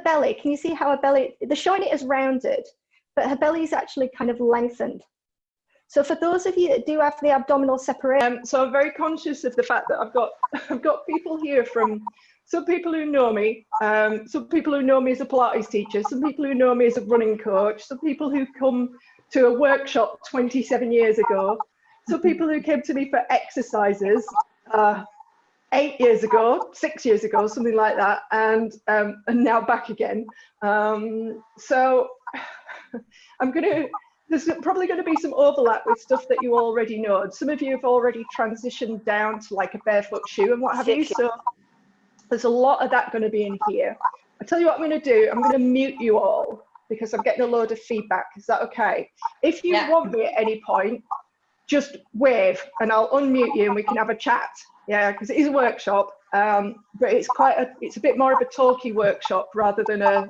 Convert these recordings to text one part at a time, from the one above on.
belly, can you see how her belly, they're showing it as rounded, but her belly is actually kind of lengthened. So for those of you that do have the abdominal separation, so I'm very conscious of the fact that I've got people here from some people who know me, some people who know me as a Pilates teacher, some people who know me as a running coach, some people who come to a workshop 27 years ago, some people who came to me for exercises 8 years ago, 6 years ago, something like that, and now back again. So there's probably going to be some overlap with stuff that you already know. Some of you have already transitioned down to like a barefoot shoe and what have you. So there's a lot of that going to be in here. I'll tell you what I'm going to do. I'm going to mute you all because I'm getting a load of feedback. Is that okay? If you want me at any point, just wave and I'll unmute you and we can have a chat. Yeah, because it is a workshop, but it's a bit more of a talky workshop rather than a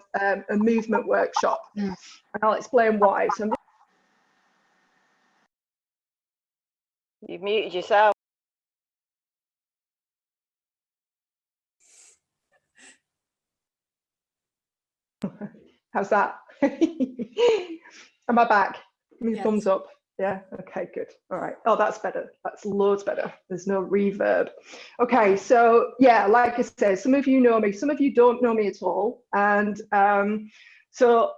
movement workshop. And I'll explain why. So You've muted yourself. How's that? Am I back? Yes. Thumbs up. Yeah, okay, good. All right. Oh, that's better. That's loads better. There's no reverb. Okay, so yeah, like I said, some of you know me, some of you don't know me at all. And so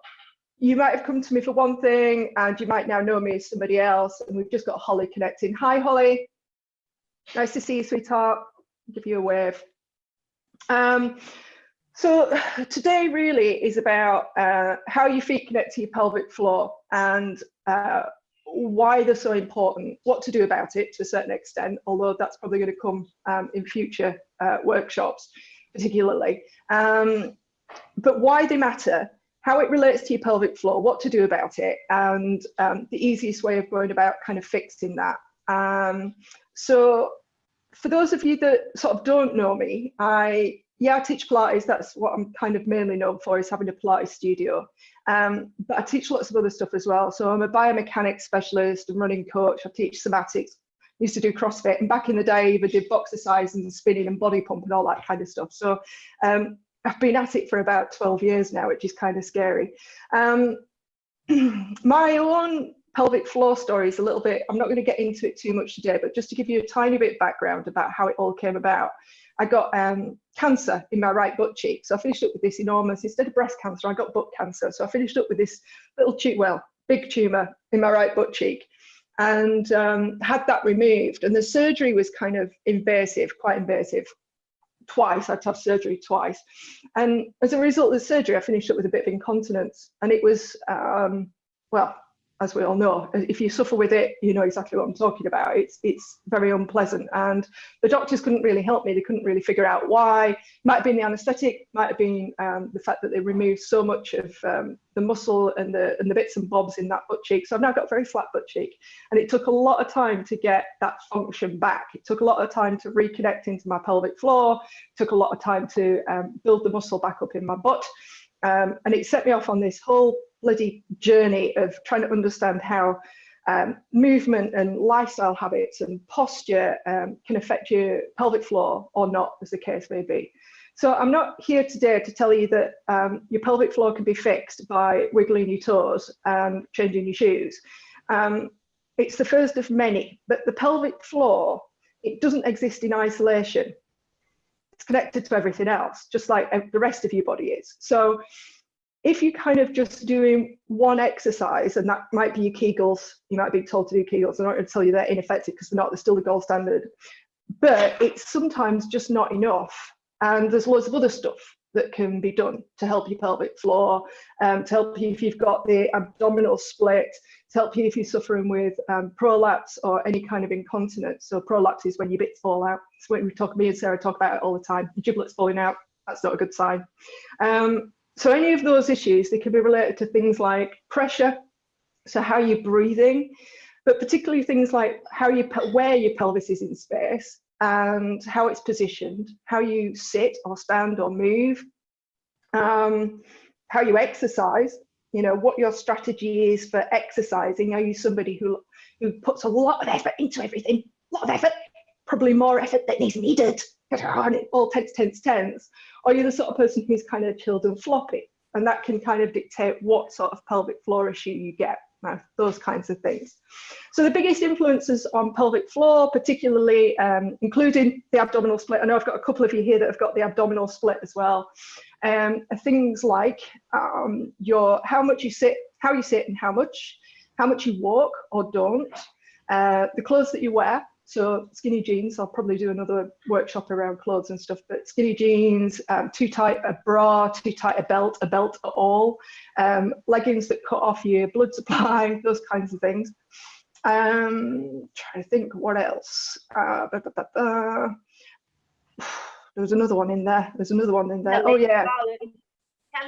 you might have come to me for one thing and you might now know me as somebody else. And we've just got Holly connecting. Hi, Holly. Nice to see you, sweetheart. I'll give you a wave. So today really is about how your feet connect to your pelvic floor and why they're so important, what to do about it to a certain extent, although that's probably going to come in future workshops particularly. But why they matter, how it relates to your pelvic floor, what to do about it, and the easiest way of going about kind of fixing that. So for those of you that sort of don't know me, I teach Pilates. That's what I'm kind of mainly known for, is having a Pilates studio. But I teach lots of other stuff as well. So I'm a biomechanics specialist and running coach. I teach somatics, used to do CrossFit. And back in the day, I even did boxercise and spinning and body pump and all that kind of stuff. So I've been at it for about 12 years now, which is kind of scary. My own pelvic floor story is a little bit, I'm not going to get into it too much today, but just to give you a tiny bit of background about how it all came about. I got cancer in my right butt cheek. So I finished up with this enormous, instead of breast cancer, I got butt cancer. So I finished up with this little big tumor in my right butt cheek and had that removed. And the surgery was kind of invasive, quite invasive. Twice, I had to have surgery twice. And as a result of the surgery, I finished up with a bit of incontinence. And it was, well, as we all know, if you suffer with it, you know exactly what I'm talking about. It's very unpleasant. And the doctors couldn't really help me. They couldn't really figure out why. Might have been the anesthetic, might have been the fact that they removed so much of the muscle and the bits and bobs in that butt cheek. So I've now got a very flat butt cheek. And it took a lot of time to get that function back. It took a lot of time to reconnect into my pelvic floor. It took a lot of time to build the muscle back up in my butt. And it set me off on this whole bloody journey of trying to understand how movement and lifestyle habits and posture can affect your pelvic floor or not, as the case may be. So I'm not here today to tell you that your pelvic floor can be fixed by wiggling your toes and changing your shoes. It's the first of many, but the pelvic floor, it doesn't exist in isolation. It's connected to everything else, just like the rest of your body is. So if you're kind of just doing one exercise, and that might be your Kegels, you might be told to do Kegels. I'm not going to tell you they're ineffective because they're not, they're still the gold standard. But it's sometimes just not enough. And there's loads of other stuff that can be done to help your pelvic floor, to help you if you've got the abdominal split, to help you if you're suffering with prolapse or any kind of incontinence. So prolapse is when your bits fall out. It's when me and Sarah talk about it all the time. Your giblets falling out, that's not a good sign. So any of those issues, they can be related to things like pressure, so how you're breathing, but particularly things like where your pelvis is in space and how it's positioned, how you sit or stand or move, how you exercise, you know, what your strategy is for exercising. Are you somebody who puts a lot of effort into everything, a lot of effort, probably more effort than is needed, and it all tense, or you're the sort of person who's kind of chilled and floppy, and that can kind of dictate what sort of pelvic floor issue you get, those kinds of things. So the biggest influences on pelvic floor, particularly including the abdominal split, I know I've got a couple of you here that have got the abdominal split as well, are things like how much you sit, how you sit and how much you walk or don't, the clothes that you wear. So skinny jeans, I'll probably do another workshop around clothes and stuff, but skinny jeans, too tight a bra, too tight a belt at all, leggings that cut off your blood supply, those kinds of things. Trying to think what else. There was another one in there. Oh yeah.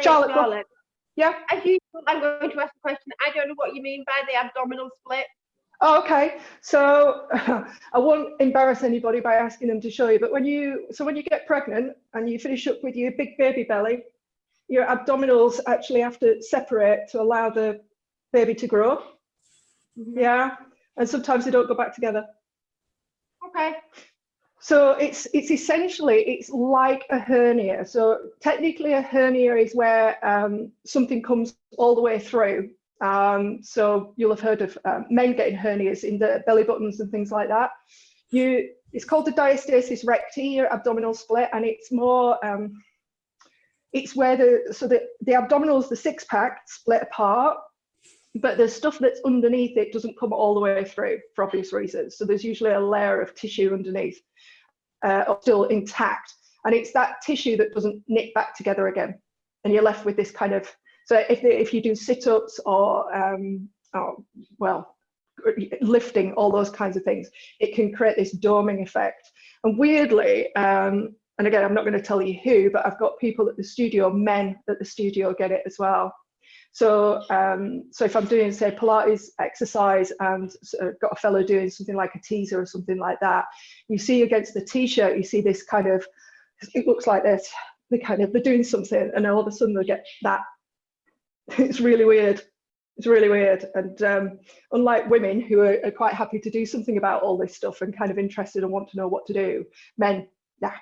Charlotte. Yeah. As usual, I'm going to ask a question. I don't know what you mean by the abdominal split. Oh, okay, so I won't embarrass anybody by asking them to show you, but when you get pregnant and you finish up with your big baby belly, your abdominals actually have to separate to allow the baby to grow. Mm-hmm. Yeah, and sometimes they don't go back together. Okay. So it's essentially, it's like a hernia. So technically a hernia is where something comes all the way through. So you'll have heard of men getting hernias in the belly buttons and things like that. It's called the diastasis recti, or abdominal split, and it's more, it's where the abdominals, the six pack, split apart, but the stuff that's underneath it doesn't come all the way through for obvious reasons. So there's usually a layer of tissue underneath, still intact, and it's that tissue that doesn't knit back together again, and you're left with this kind of. So if you do sit-ups or lifting, all those kinds of things, it can create this doming effect. And weirdly, and again, I'm not going to tell you who, but I've got people at the studio, men at the studio, get it as well. So so if I'm doing, say, Pilates exercise and got a fellow doing something like a teaser or something like that, you see against the t-shirt, you see this kind of, it looks like this, they're doing something, and all of a sudden they get that. It's really weird. It's really weird. And unlike women who are quite happy to do something about all this stuff and kind of interested and want to know what to do, men, yeah.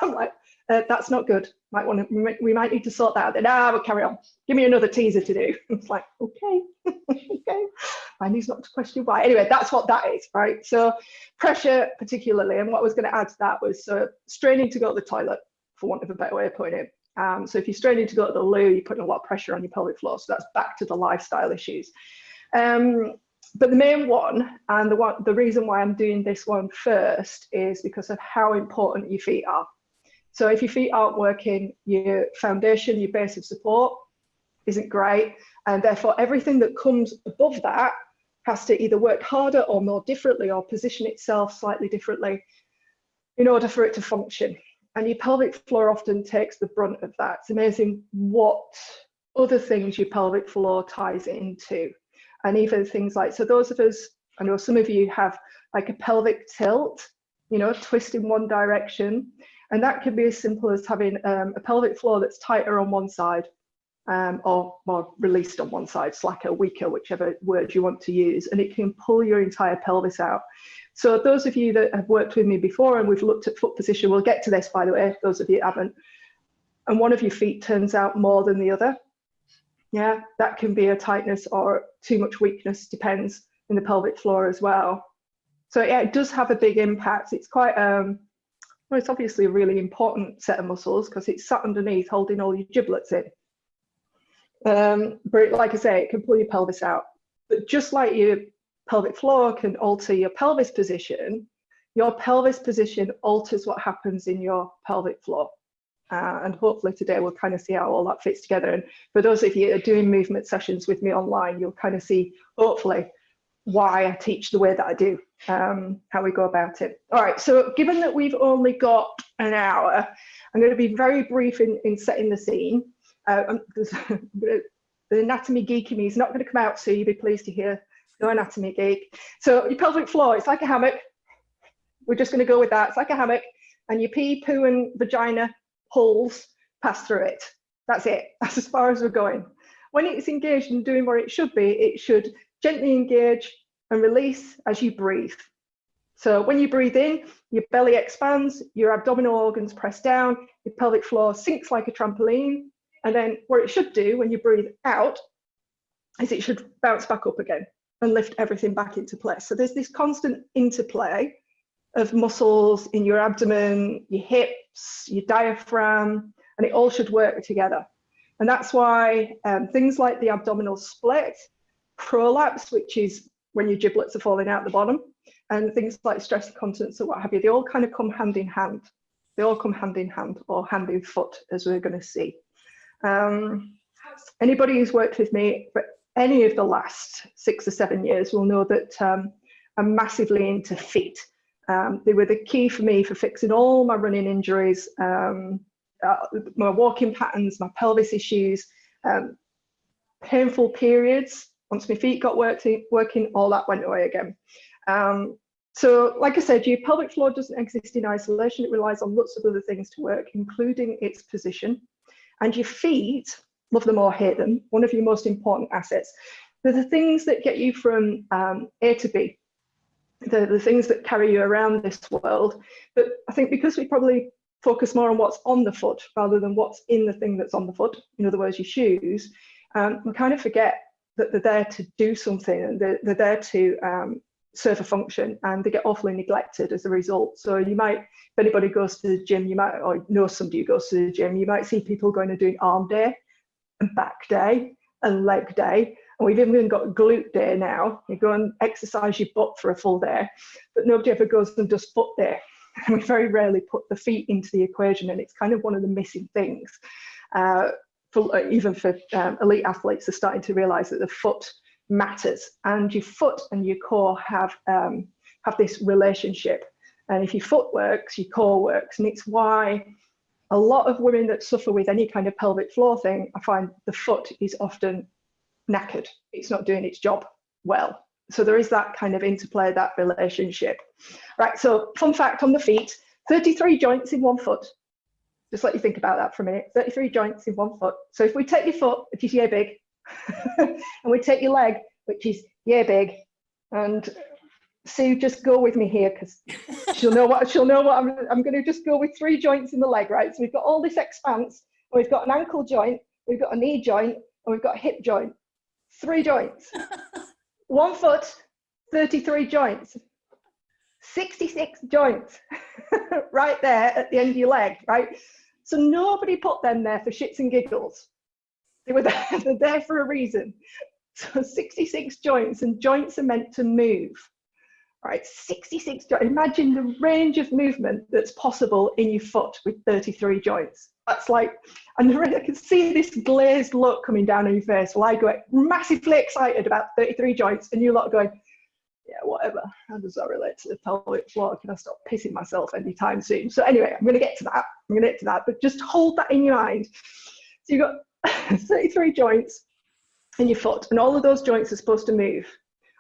I'm like, that's not good. We might need to sort that out. Then, we'll carry on. Give me another teaser to do. It's like, okay, okay. I need not to question why. Anyway, that's what that is, right? So pressure particularly, and what I was going to add to that was straining to go to the toilet, for want of a better way of putting it. So if you're straining to go to the loo, you're putting a lot of pressure on your pelvic floor. So that's back to the lifestyle issues. But the main one, and the reason why I'm doing this one first, is because of how important your feet are. So if your feet aren't working, your foundation, your base of support isn't great. And therefore, everything that comes above that has to either work harder or more differently, or position itself slightly differently in order for it to function. And your pelvic floor often takes the brunt of that. It's amazing what other things your pelvic floor ties into. And even things like, so those of us, I know some of you have like a pelvic tilt, twist in one direction. And that can be as simple as having a pelvic floor that's tighter on one side, or more released on one side, slacker, weaker, whichever word you want to use. And it can pull your entire pelvis out. So those of you that have worked with me before and we've looked at foot position, we'll get to this, by the way, those of you that haven't, and one of your feet turns out more than the other, yeah, that can be a tightness or too much weakness, depends, in the pelvic floor as well. So yeah, it does have a big impact. It's quite, well, it's obviously a really important set of muscles because it's sat underneath holding all your giblets in. But like I say, it can pull your pelvis out. But just like your pelvic floor can alter your pelvis position, your pelvis position alters what happens in your pelvic floor. And hopefully today we'll kind of see how all that fits together. And for those of you that are doing movement sessions with me online, you'll kind of see, hopefully, why I teach the way that I do, how we go about it. All right, so given that we've only got an hour, I'm going to be very brief in setting the scene. The anatomy geek in me is not going to come out, so you'll be pleased to hear. No anatomy geek. So your pelvic floor, it's like a hammock. We're just going to go with that. It's like a hammock, and your pee, poo, and vagina holes pass through it. That's it. That's as far as we're going. When it's engaged and doing what it should be, it should gently engage and release as you breathe. So when you breathe in, your belly expands, your abdominal organs press down, your pelvic floor sinks like a trampoline. And then what it should do when you breathe out is it should bounce back up again and lift everything back into place. So there's this constant interplay of muscles in your abdomen, your hips, your diaphragm, and it all should work together. And that's why things like the abdominal split, prolapse, which is when your giblets are falling out the bottom, and things like stress incontinence or what have you, they all kind of come hand in hand. They all come hand in hand, or hand in foot, as we're going to see. Anybody who's worked with me for any of the last 6 or 7 years will know that I'm massively into feet. They were the key for me for fixing all my running injuries, my walking patterns, my pelvis issues, painful periods. Once my feet got working, all that went away again. So like I said, your pelvic floor doesn't exist in isolation. It relies on lots of other things to work, including its position. And your feet, love them or hate them, one of your most important assets. They're the things that get you from A to B. They're the things that carry you around this world. But I think because we probably focus more on what's on the foot rather than what's in the thing that's on the foot, in other words, your shoes, we kind of forget that they're there to do something, and they're there to serve a function, and they get awfully neglected as a result. So you might, if anybody goes to the gym, you might, or know somebody who goes to the gym, you might see people going and doing arm day and back day and leg day. And we've even got glute day now. You go and exercise your butt for a full day, but nobody ever goes and does foot day. And we very rarely put the feet into the equation, and it's kind of one of the missing things. Even for elite athletes are starting to realize that the foot matters, and your foot and your core have this relationship. And if your foot works, your core works. And it's why a lot of women that suffer with any kind of pelvic floor thing, I find the foot is often knackered. It's not doing its job well. So there is that kind of interplay, that relationship. Right, so fun fact on the feet, 33 joints in one foot. Just let you think about that for a minute. 33 joints in one foot. So if we take your foot, which is yay big, and we take your leg, which is yay big, and Sue, just go with me here, because she'll know what I'm going to just go with 3 joints in the leg, right? So we've got all this expanse, and we've got an ankle joint, we've got a knee joint, and we've got a hip joint. 3 joints. 1 foot, 33 joints. 66 joints right there at the end of your leg, right? So nobody put them there for shits and giggles. They were there, they're there for a reason. So 66 joints, and joints are meant to move, right? 66 joints. Imagine the range of movement that's possible in your foot with 33 joints. That's like, and I can see this glazed look coming down on your face while I go massively excited about 33 joints, and you lot are going, yeah, whatever. How does that relate to the pelvic floor? Can I stop pissing myself anytime soon? So anyway, I'm going to get to that. But just hold that in your mind. So you've got 33 joints in your foot, and all of those joints are supposed to move.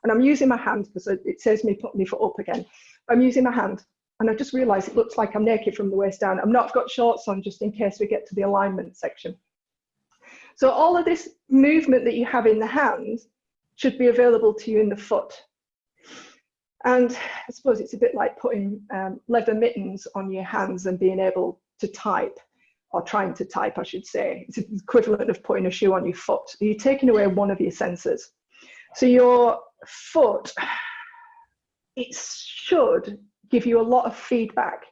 And I'm using my hand because it says me putting my foot up again. I'm using my hand, and I just realised it looks like I'm naked from the waist down. I've got shorts on just in case we get to the alignment section. So all of this movement that you have in the hand should be available to you in the foot. And I suppose it's a bit like putting leather mittens on your hands and being able to type, or trying to type, I should say. It's the equivalent of putting a shoe on your foot. You're taking away one of your senses. So your foot, it should give you a lot of feedback.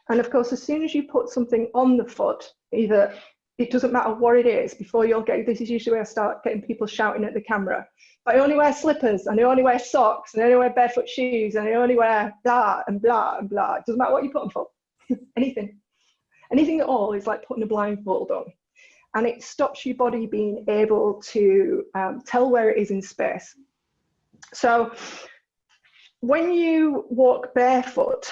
And of course, as soon as you put something on the foot, either, it doesn't matter what it is, before you'll get, this is usually where I start getting people shouting at the camera. I only wear slippers, and I only wear socks, and I only wear barefoot shoes, and I only wear blah and blah and blah. It doesn't matter what you put on for. Anything at all is like putting a blindfold on. And it stops your body being able to tell where it is in space. So when you walk barefoot,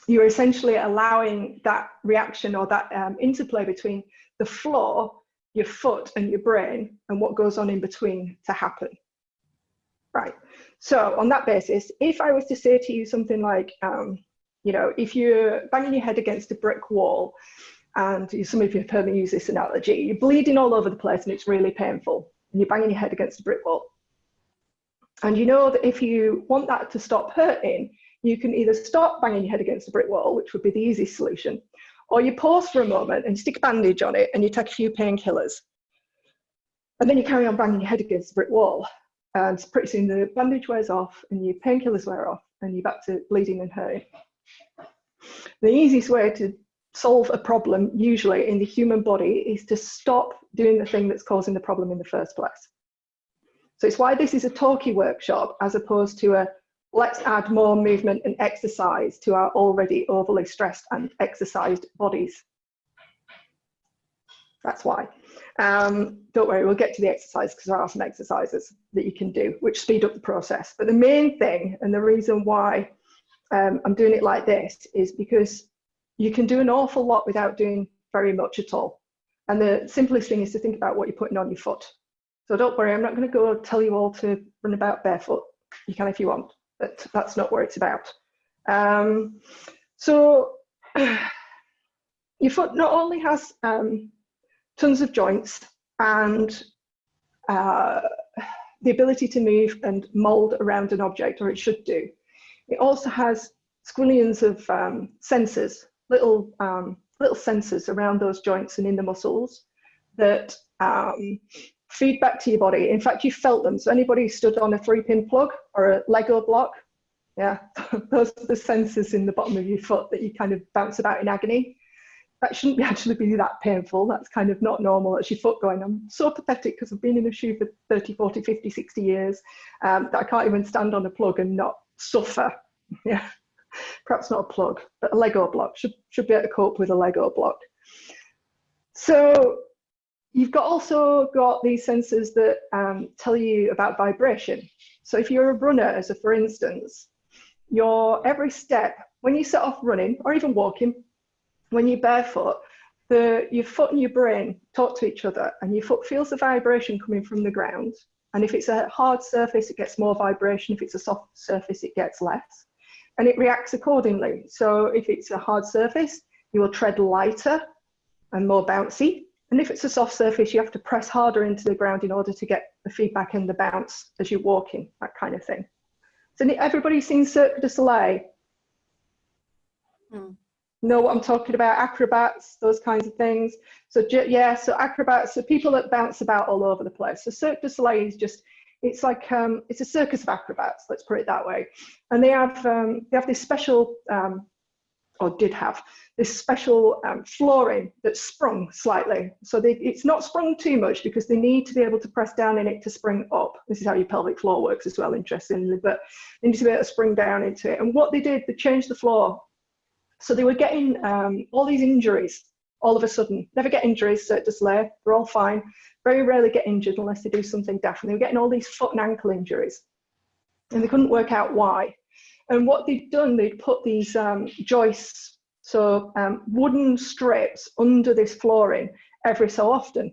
you're essentially allowing that reaction, or that interplay between the floor, your foot, and your brain, and what goes on in between to happen. Right. So on that basis, if I was to say to you something like, you know, if you're banging your head against a brick wall, and some of you have heard me use this analogy, you're bleeding all over the place and it's really painful, and you're banging your head against a brick wall. And you know that if you want that to stop hurting, you can either stop banging your head against a brick wall, which would be the easiest solution, or you pause for a moment and stick a bandage on it and you take a few painkillers. And then you carry on banging your head against the brick wall. And pretty soon the bandage wears off and your painkillers wear off and you're back to bleeding and hurting. The easiest way to solve a problem, usually in the human body, is to stop doing the thing that's causing the problem in the first place. So it's why this is a talkie workshop as opposed to a let's add more movement and exercise to our already overly stressed and exercised bodies. That's why. Don't worry, we'll get to the exercise because there are some exercises that you can do which speed up the process. But the main thing, and the reason why I'm doing it like this, is because you can do an awful lot without doing very much at all. And the simplest thing is to think about what you're putting on your foot. So don't worry, I'm not going to go tell you all to run about barefoot. You can if you want, but that's not what it's about. So your foot not only has tons of joints and the ability to move and mold around an object, or it should do. It also has squillions of sensors, little sensors around those joints and in the muscles that feed back to your body. In fact, you felt them. So anybody stood on a 3-pin plug or a Lego block? Yeah, those are the sensors in the bottom of your foot that you kind of bounce about in agony. That shouldn't actually be that painful. That's kind of not normal. That's your foot going, I'm so pathetic because I've been in a shoe for 30, 40, 50, 60 years that I can't even stand on a plug and not suffer. Yeah, perhaps not a plug, but a Lego block. Should be able to cope with a Lego block. So you've also got these sensors that tell you about vibration. So if you're a runner, for instance, your every step, when you set off running or even walking, when you're barefoot, your foot and your brain talk to each other, and your foot feels the vibration coming from the ground. And if it's a hard surface, it gets more vibration. If it's a soft surface, it gets less. And it reacts accordingly. So if it's a hard surface, you will tread lighter and more bouncy. And if it's a soft surface, you have to press harder into the ground in order to get the feedback and the bounce as you're walking, that kind of thing. So everybody's seen Cirque du Soleil? Know what I'm talking about? Acrobats, those kinds of things. So yeah, so acrobats are people that bounce about all over the place. So Cirque du Soleil is just, it's like it's a circus of acrobats, let's put it that way. And they have this special, or did have this special flooring that's sprung slightly. So it's not sprung too much because they need to be able to press down in it to spring up. This is how your pelvic floor works as well, interestingly, but they need to be able to spring down into it. And what they did, they changed the floor. So they were getting all these injuries all of a sudden. Never get injuries, Cirque du Soleil, they're all fine. Very rarely get injured unless they do something daft. And they were getting all these foot and ankle injuries. And they couldn't work out why. And what they'd done, they'd put these joists, so wooden strips under this flooring every so often.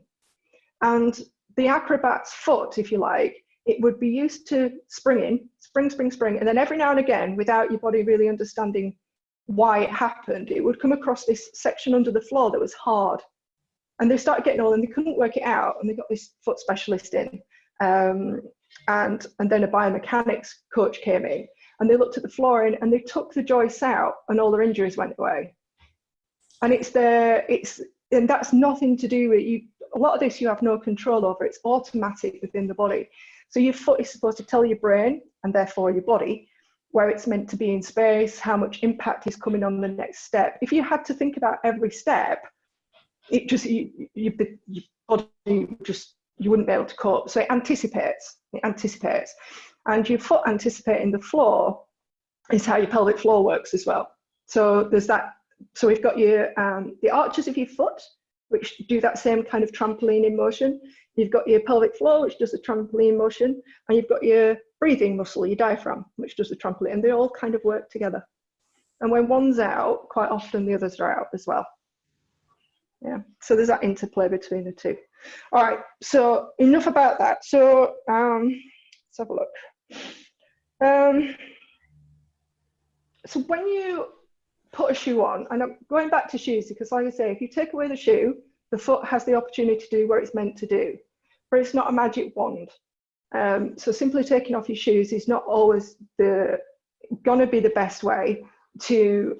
And the acrobat's foot, if you like, it would be used to springing, spring, and then every now and again, without your body really understanding why it happened, it would come across this section under the floor that was hard. And they started getting all, and they couldn't work it out, and they got this foot specialist in. And then a biomechanics coach came in, and they looked at the flooring, and they took the joists out, and all their injuries went away. And and that's nothing to do with you. A lot of this you have no control over. It's automatic within the body. So your foot is supposed to tell your brain, and therefore your body, where it's meant to be in space, how much impact is coming on the next step. If you had to think about every step, it just, your body just, you wouldn't be able to cope. So it anticipates. And your foot anticipating the floor is how your pelvic floor works as well. So there's that. So we've got your, the arches of your foot, which do that same kind of trampoline motion. You've got your pelvic floor, which does a trampoline motion, and you've got your breathing muscle, your diaphragm, which does the trampoline, and they all kind of work together. And when one's out, quite often the others are out as well. Yeah, so there's that interplay between the two. All right, so enough about that. So let's have a look. So when you put a shoe on, and I'm going back to shoes because, like I say, if you take away the shoe, the foot has the opportunity to do what it's meant to do, but it's not a magic wand. So simply taking off your shoes is not always going to be the best way to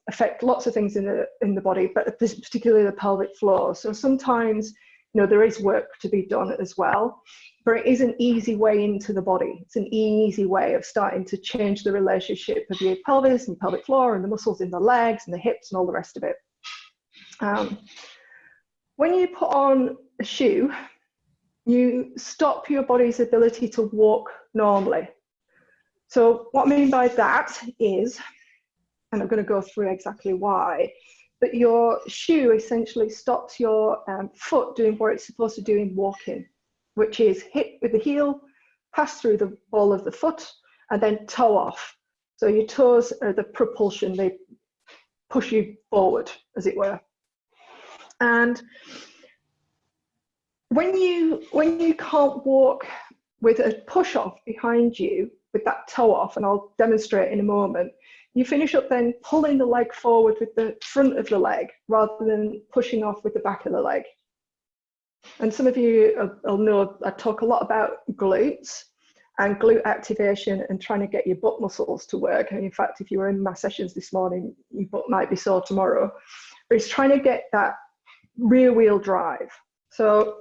affect lots of things in the body, but particularly the pelvic floor. So sometimes, there is work to be done as well, but it is an easy way into the body. It's an easy way of starting to change the relationship of your pelvis and pelvic floor and the muscles in the legs and the hips and all the rest of it. When you put on a shoe, you stop your body's ability to walk normally. So what I mean by that is, and I'm going to go through exactly why, but your shoe essentially stops your foot doing what it's supposed to do in walking, which is hit with the heel, pass through the ball of the foot, and then toe off. So your toes are the propulsion, they push you forward, as it were. And when you can't walk with a push off behind you, with that toe off, and I'll demonstrate in a moment, you finish up then pulling the leg forward with the front of the leg rather than pushing off with the back of the leg. And some of you will know I talk a lot about glutes and glute activation and trying to get your butt muscles to work. And in fact, if you were in my sessions this morning, your butt might be sore tomorrow. But it's trying to get that rear wheel drive. So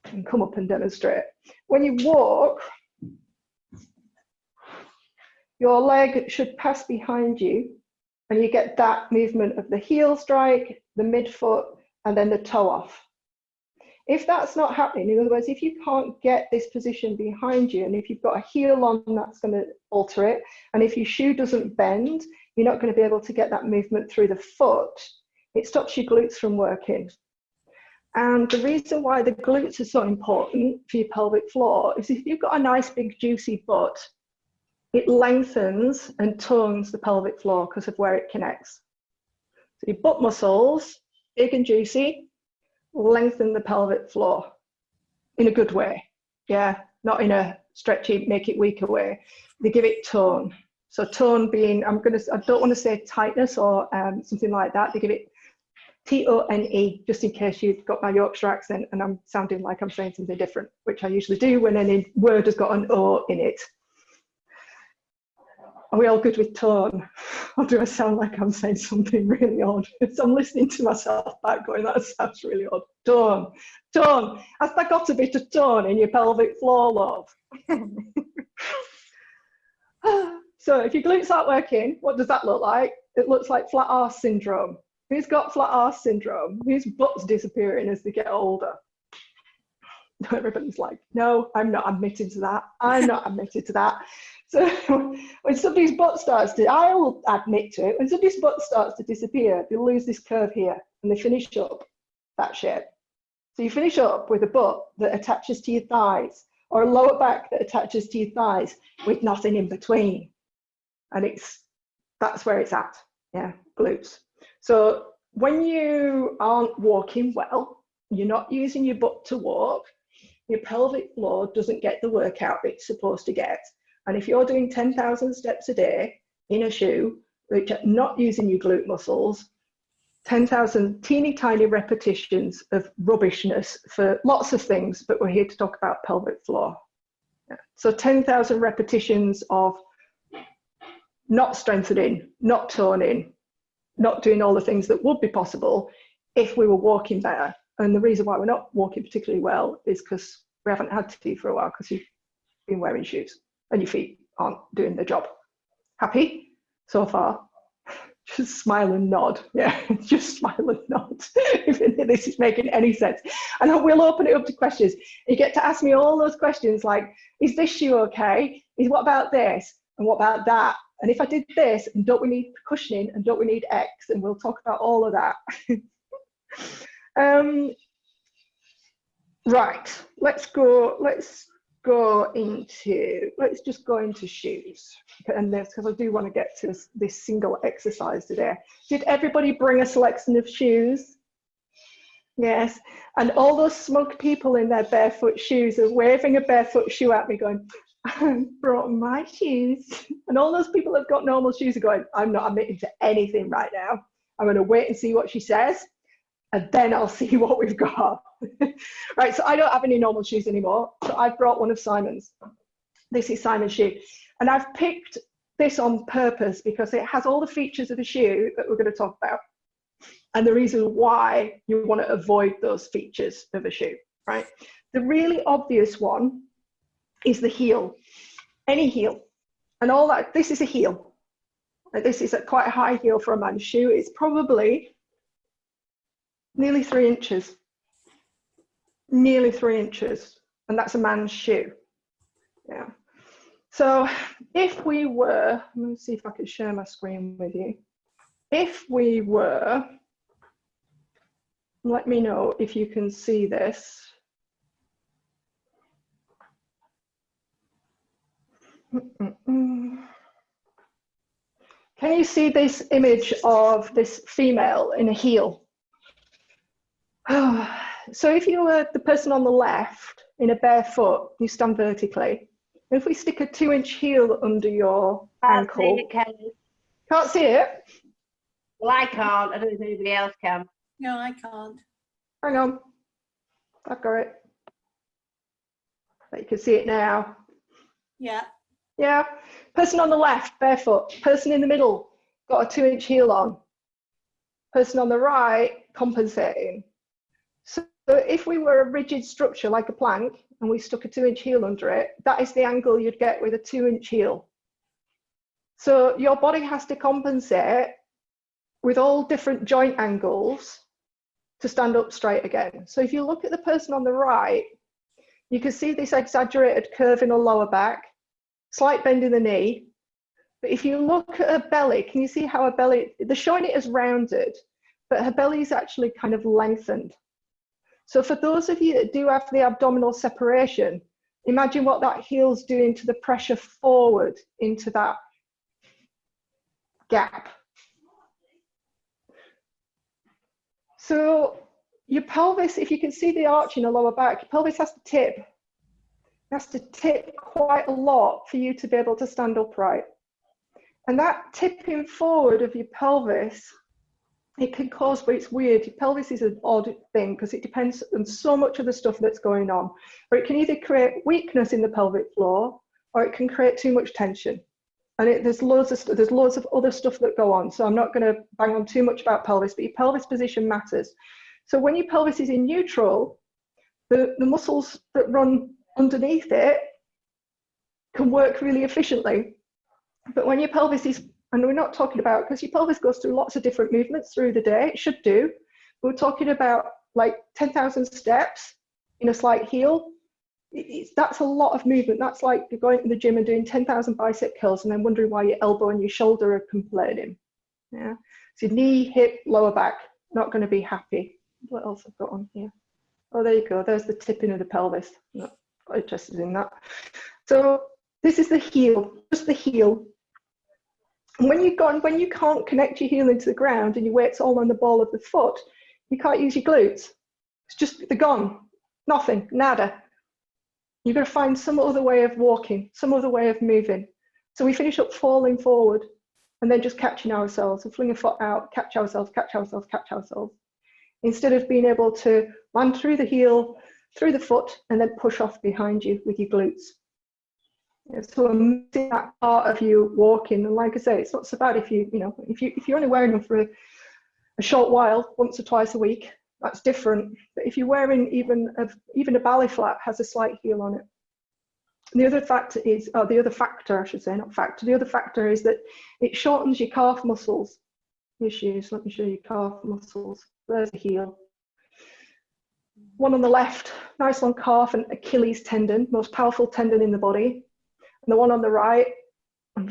I can come up and demonstrate. When you walk, your leg should pass behind you and you get that movement of the heel strike, the midfoot, and then the toe off. If that's not happening, in other words, if you can't get this position behind you, and if you've got a heel on, that's going to alter it. And if your shoe doesn't bend, you're not going to be able to get that movement through the foot. It stops your glutes from working. And the reason why the glutes are so important for your pelvic floor is if you've got a nice big juicy butt, it lengthens and tones the pelvic floor because of where it connects. So your butt muscles, big and juicy, lengthen the pelvic floor in a good way. Yeah, not in a stretchy, make it weaker way. They give it tone. So tone being, I don't want to say tightness or something like that. They give it T-O-N-E, just in case you've got my Yorkshire accent and I'm sounding like I'm saying something different, which I usually do when any word has got an O in it. Are we all good with tone? Or do I sound like I'm saying something really odd? So I'm listening to myself back going, that sounds really odd. Tone, tone. Has there got a bit of tone in your pelvic floor, love? So if your glutes aren't working, what does that look like? It looks like flat arse syndrome. Who's got flat arse syndrome? Whose butt's disappearing as they get older? Everybody's like, no, I'm not admitting to that. I'm not admitting to that. So when somebody's butt starts to, I will admit to it, when somebody's butt starts to disappear, they lose this curve here and they finish up that shape. So you finish up with a butt that attaches to your thighs or a lower back that attaches to your thighs with nothing in between. And that's where it's at, yeah, glutes. So when you aren't walking well, you're not using your butt to walk, your pelvic floor doesn't get the workout it's supposed to get. And if you're doing 10,000 steps a day in a shoe, which are not using your glute muscles, 10,000 teeny tiny repetitions of rubbishness for lots of things, but we're here to talk about pelvic floor. Yeah. So 10,000 repetitions of not strengthening, not toning, not doing all the things that would be possible if we were walking better. And the reason why we're not walking particularly well is because we haven't had to for a while because you've been wearing shoes and your feet aren't doing the job. Happy so far? Just smile and nod. Yeah, just smile and nod if this is making any sense. And I will open it up to questions. You get to ask me all those questions like, is this shoe okay? What about this? And what about that? And if I did this, and don't we need cushioning, and don't we need X? And we'll talk about all of that. Right, let's just go into shoes. And this, because I do want to get to this single exercise today. Did everybody bring a selection of shoes? Yes, and all those smug people in their barefoot shoes are waving a barefoot shoe at me going, I brought my shoes. And all those people that've got normal shoes are going, I'm not admitting to anything right now. I'm going to wait and see what she says. and then I'll see what we've got. Right, so I don't have any normal shoes anymore, so I've brought one of Simon's. This is Simon's shoe, and I've picked this on purpose because it has all the features of a shoe that we're going to talk about, and the reason why you want to avoid those features of a shoe, right? The really obvious one is the heel, any heel, and all that. This is a heel. This is quite a high heel for a man's shoe. It's probably nearly 3 inches, nearly 3 inches, and that's a man's shoe. Yeah. So if we were, let me see if I can share my screen with you. If we were, let me know if you can see this. Can you see this image of this female in a heel? So if you were the person on the left in a bare foot, you stand vertically. If we stick a 2-inch heel under your ankle, can't see it? Well, I can't. I don't know if anybody else can. No, I can't. Hang on, I've got it. But you can see it now. Yeah. Yeah, person on the left, barefoot. Person in the middle, got a 2-inch heel on. Person on the right, compensating. So if we were a rigid structure like a plank and we stuck a 2-inch heel under it, that is the angle you'd get with a 2-inch heel. So your body has to compensate with all different joint angles to stand up straight again. So if you look at the person on the right, you can see this exaggerated curve in her lower back, slight bend in the knee. But if you look at her belly, can you see how her belly, they're showing it as rounded, but her belly is actually kind of lengthened. So for those of you that do have the abdominal separation, imagine what that heel's doing to the pressure forward into that gap. So your pelvis, if you can see the arch in the lower back, your pelvis has to tip. It has to tip quite a lot for you to be able to stand upright. And that tipping forward of your pelvis, it can cause, but it's weird, your pelvis is an odd thing because it depends on so much of the stuff that's going on. Or it can either create weakness in the pelvic floor, or it can create too much tension. And there's loads of other stuff that go on. So I'm not going to bang on too much about pelvis, but your pelvis position matters. So when your pelvis is in neutral, the muscles that run underneath it can work really efficiently. But when your pelvis is, and we're not talking about, because your pelvis goes through lots of different movements through the day, it should do. We're talking about like 10,000 steps in a slight heel. That's a lot of movement. That's like you're going to the gym and doing 10,000 bicep curls and then wondering why your elbow and your shoulder are complaining. Yeah. So knee, hip, lower back, not going to be happy. What else I've got on here? Oh, there you go. There's the tipping of the pelvis. Not interested in that. So this is the heel, just the heel. And when you can't connect your heel into the ground and your weight's all on the ball of the foot, you can't use your glutes. It's just, they're gone. Nothing, nada. You've got to find some other way of walking, some other way of moving. So we finish up falling forward and then just catching ourselves and fling a foot out, catch ourselves, catch ourselves, catch ourselves. Instead of being able to land through the heel, through the foot, and then push off behind you with your glutes. So I'm missing that part of you walking. And like I say, it's not so bad if you're only wearing them for a short while, once or twice a week, that's different. But if you're wearing even a ballet flat has a slight heel on it. And the other factor is, the other factor is that it shortens your calf muscles. Your shoes, let me show you calf muscles. There's a heel. One on the left, nice long calf and Achilles tendon, most powerful tendon in the body. And the one on the right, I'm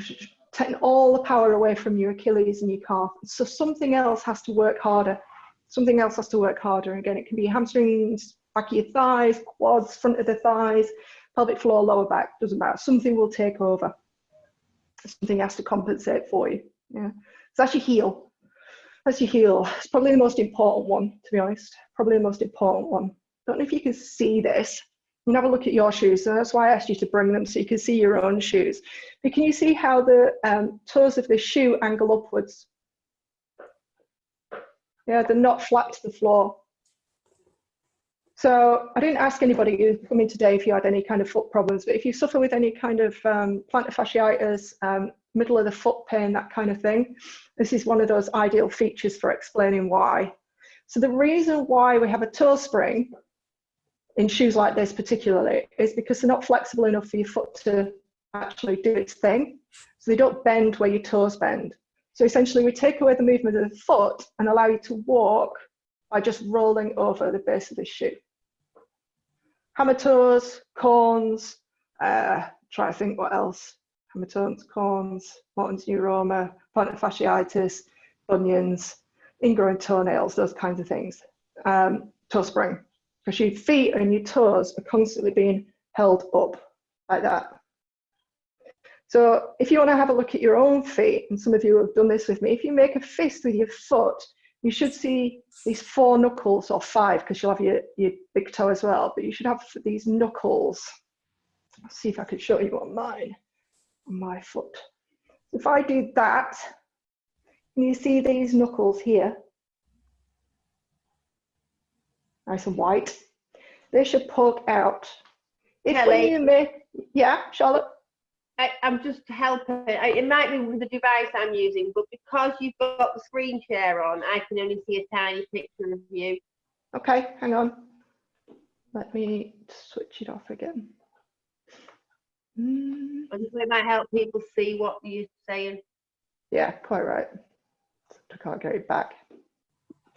taking all the power away from your Achilles and your calf. So something else has to work harder. Something else has to work harder. Again, it can be hamstrings, back of your thighs, quads, front of the thighs, pelvic floor, lower back, doesn't matter. Something will take over. Something has to compensate for you. Yeah. So that's your heel. That's your heel. It's probably the most important one, to be honest. Probably the most important one. Don't know if you can see this. You can have a look at your shoes. So that's why I asked you to bring them so you can see your own shoes. But can you see how the toes of the shoe angle upwards? Yeah, they're not flat to the floor. So I didn't ask anybody who come in today if you had any kind of foot problems, but if you suffer with any kind of plantar fasciitis, middle of the foot pain, that kind of thing, this is one of those ideal features for explaining why. So the reason why we have a toe spring in shoes like this particularly is because they're not flexible enough for your foot to actually do its thing. So they don't bend where your toes bend. So essentially we take away the movement of the foot and allow you to walk by just rolling over the base of the shoe. Hammer toes, corns, try to think what else. Hammer toes, corns, Morton's neuroma, plantar fasciitis, bunions, ingrown toenails, those kinds of things. Toe spring, because your feet and your toes are constantly being held up like that. So if you want to have a look at your own feet, and some of you have done this with me, if you make a fist with your foot, you should see these 4 knuckles, or 5, because you'll have your big toe as well, but you should have these knuckles. Let's see if I can show you on mine, on my foot. If I do that, can you see these knuckles here? Nice and white. They should poke out. If when you make, yeah, Charlotte? I'm just helping. It might be with the device I'm using, but because you've got the screen share on, I can only see a tiny picture of you. Okay, hang on. Let me switch it off again. I just think it might help people see what you're saying. Yeah, quite right. I can't get it back.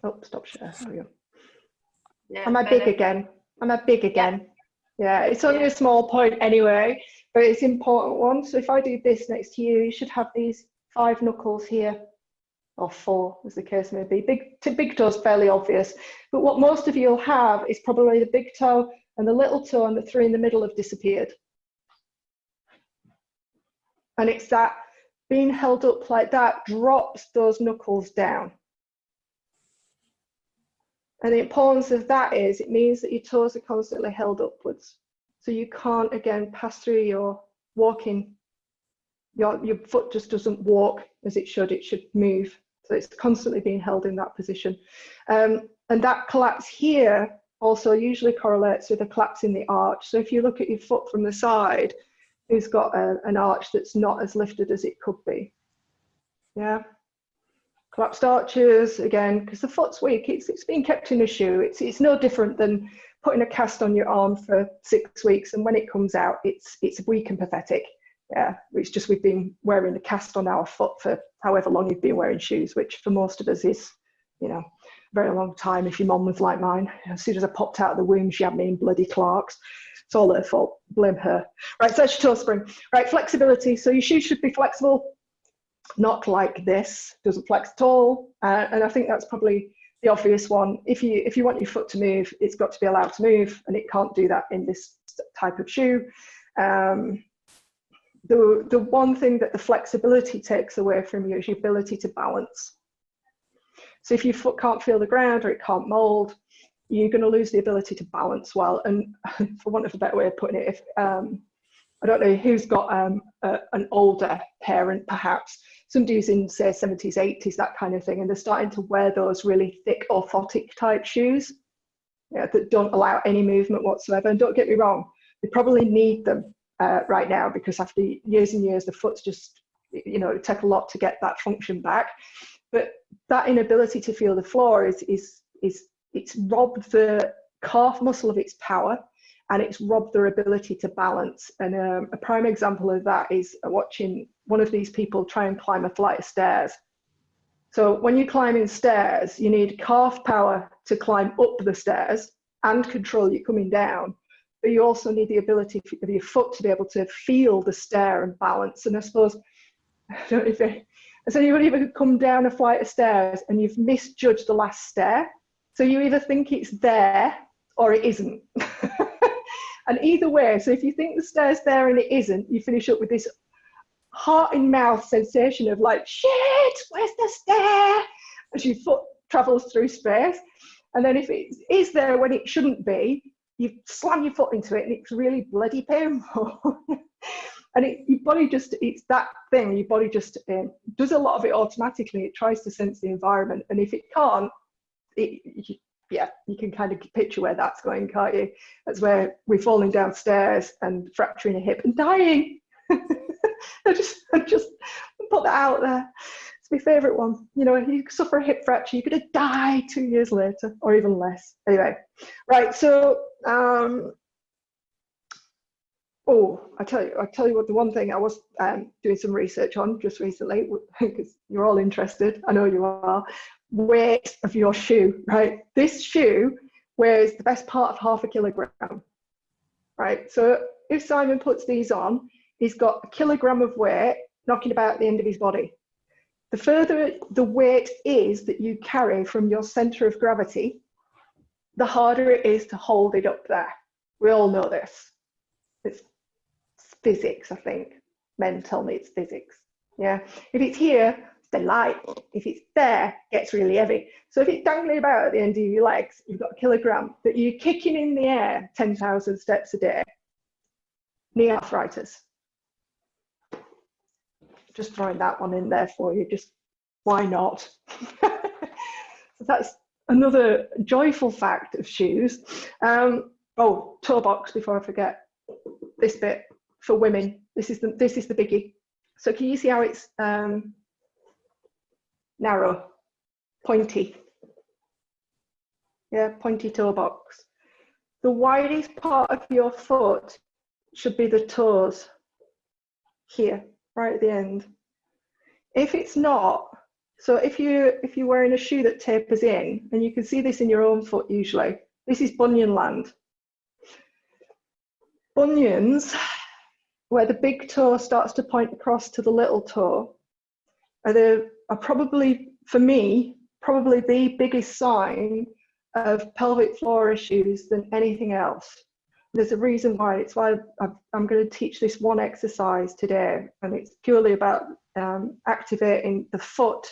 Oh, stop share. There we go. Yeah, Am I big again? Am I big again? Yeah, it's only a small point anyway, but it's an important one. So if I do this next to you, you should have these 5 knuckles here, or 4 as the case may be. Big toe's fairly obvious, but what most of you will have is probably the big toe and the little toe, and the 3 in the middle have disappeared. And it's that being held up like that drops those knuckles down. And the importance of that is it means that your toes are constantly held upwards. So you can't, again, pass through your walking. Your foot just doesn't walk as it should move. So it's constantly being held in that position. And that collapse here also usually correlates with a collapse in the arch. So if you look at your foot from the side, it's got an arch that's not as lifted as it could be. Yeah. Collapsed arches, again, because the foot's weak, it's being kept in a shoe. It's no different than putting a cast on your arm for 6 weeks, and when it comes out, it's weak and pathetic. Yeah, it's just we've been wearing the cast on our foot for however long you've been wearing shoes, which for most of us is, you know, a very long time. If your mum was like mine, as soon as I popped out of the womb, she had me in bloody Clarks. It's all her fault, blame her. Right, so that's your toe spring. Right, flexibility. So your shoes should be flexible. Not like this, doesn't flex at all, and I think that's probably the obvious one. If you want your foot to move, it's got to be allowed to move, and it can't do that in this type of shoe. The one thing that the flexibility takes away from you is your ability to balance. So if your foot can't feel the ground or it can't mold, you're going to lose the ability to balance well. And for want of a better way of putting it, if I don't know who's got an older parent, perhaps somebody who's in, say, 70s, 80s, that kind of thing, and they're starting to wear those really thick orthotic type shoes, yeah, that don't allow any movement whatsoever. And don't get me wrong, they probably need them right now, because after years and years, the foot's just, you know, it takes a lot to get that function back. But that inability to feel the floor it's robbed the calf muscle of its power, and it's robbed their ability to balance. And a prime example of that is watching one of these people try and climb a flight of stairs. So when you're climbing stairs, you need calf power to climb up the stairs and control you coming down, but you also need the ability of your foot to be able to feel the stair and balance. And I suppose, I don't know if has anybody ever come down a flight of stairs and you've misjudged the last stair? So you either think it's there or it isn't. And either way, so if you think the stair's there and it isn't, you finish up with this heart in mouth sensation of like, shit, where's the stair? As your foot travels through space. And then if it is there when it shouldn't be, you slam your foot into it and it's really bloody painful. And your body just, it's that thing, your body just does a lot of it automatically. It tries to sense the environment. And if it can't, yeah, you can kind of picture where that's going, can't you? That's where we're falling downstairs and fracturing a hip and dying. I just put that out there. It's my favourite one. You know, if you suffer a hip fracture, you're going to die 2 years later, or even less. Anyway, right. So, I tell you what. The one thing I was doing some research on just recently, because you're all interested. I know you are. Weight of your shoe, right? This shoe weighs the best part of 0.5 kilogram, right? So if Simon puts these on, he's got 1 kilogram of weight knocking about at the end of his body. The further the weight is that you carry from your center of gravity, the harder it is to hold it up there. We all know this. It's physics, I think. Men tell me it's physics. Yeah. If it's here, it's light. If it's there, it gets really heavy. So if it's dangling about at the end of your legs, you've got 1 kilogram that you're kicking in the air 10,000 steps a day. Knee arthritis. Just throwing that one in there for you. Just why not? So that's another joyful fact of shoes. Oh, toe box before I forget. This bit for women. This is the biggie. So can you see how it's narrow, pointy? Yeah, pointy toe box. The widest part of your foot should be the toes here, right at the end. If it's not, so if you're wearing a shoe that tapers in, and you can see this in your own foot usually, this is bunion land. Bunions, where the big toe starts to point across to the little toe, are probably, for me, probably the biggest sign of pelvic floor issues than anything else. There's a reason why. It's why I'm going to teach this one exercise today, and it's purely about activating the foot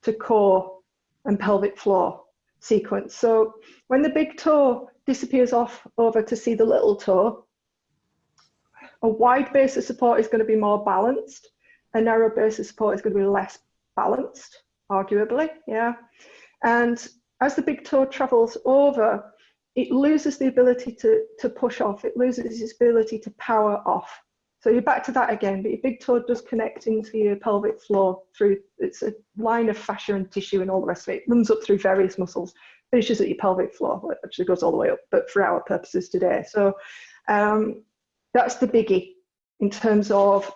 to core and pelvic floor sequence. So when the big toe disappears off over to see the little toe, a wide base of support is going to be more balanced. A narrow base of support is going to be less balanced, arguably, yeah. And as the big toe travels over, it loses the ability to push off. It loses its ability to power off. So you're back to that again, but your big toe does connect into your pelvic floor through, it's a line of fascia and tissue and all the rest of it. It runs up through various muscles, finishes at your pelvic floor. Well, it actually goes all the way up, but for our purposes today. So that's the biggie in terms of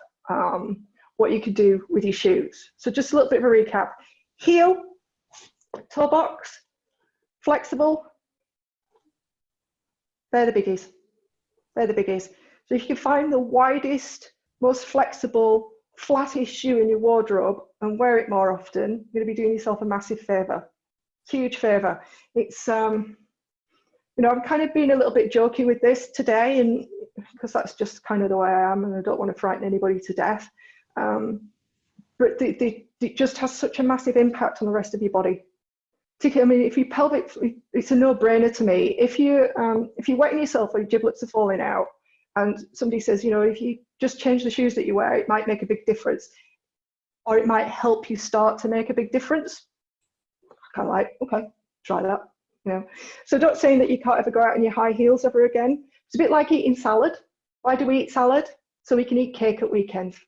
what you could do with your shoes. So just a little bit of a recap. Heel, toe box, flexible. They're the biggies. They're the biggies. So if you can find the widest, most flexible, flattest shoe in your wardrobe and wear it more often, you're going to be doing yourself a massive favour. Huge favour. It's, you know, I'm kind of being a little bit jokey with this today, and because that's just kind of the way I am, and I don't want to frighten anybody to death. But it just has such a massive impact on the rest of your body. I mean, if you pelvic, it's a no-brainer to me. If you're wetting yourself or your giblets are falling out, and somebody says, you know, if you just change the shoes that you wear, it might make a big difference, or it might help you start to make a big difference. Kind of like, okay, try that. You know, so not saying that you can't ever go out in your high heels ever again. It's a bit like eating salad. Why do we eat salad? So we can eat cake at weekends.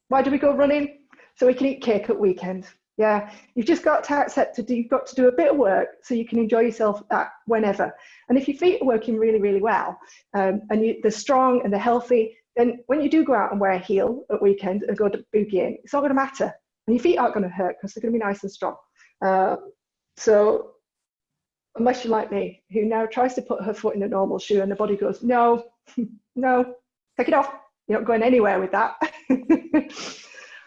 Why do we go running? So we can eat cake at weekends. Yeah, you've just got to accept you've got to do a bit of work so you can enjoy yourself at whenever. And if your feet are working really, really well, and they're strong and they're healthy, then when you do go out and wear a heel at weekend and go to boogie in, it's not going to matter. And your feet aren't going to hurt because they're going to be nice and strong. So unless you're like me, who now tries to put her foot in a normal shoe and the body goes, no, no, take it off. You're not going anywhere with that.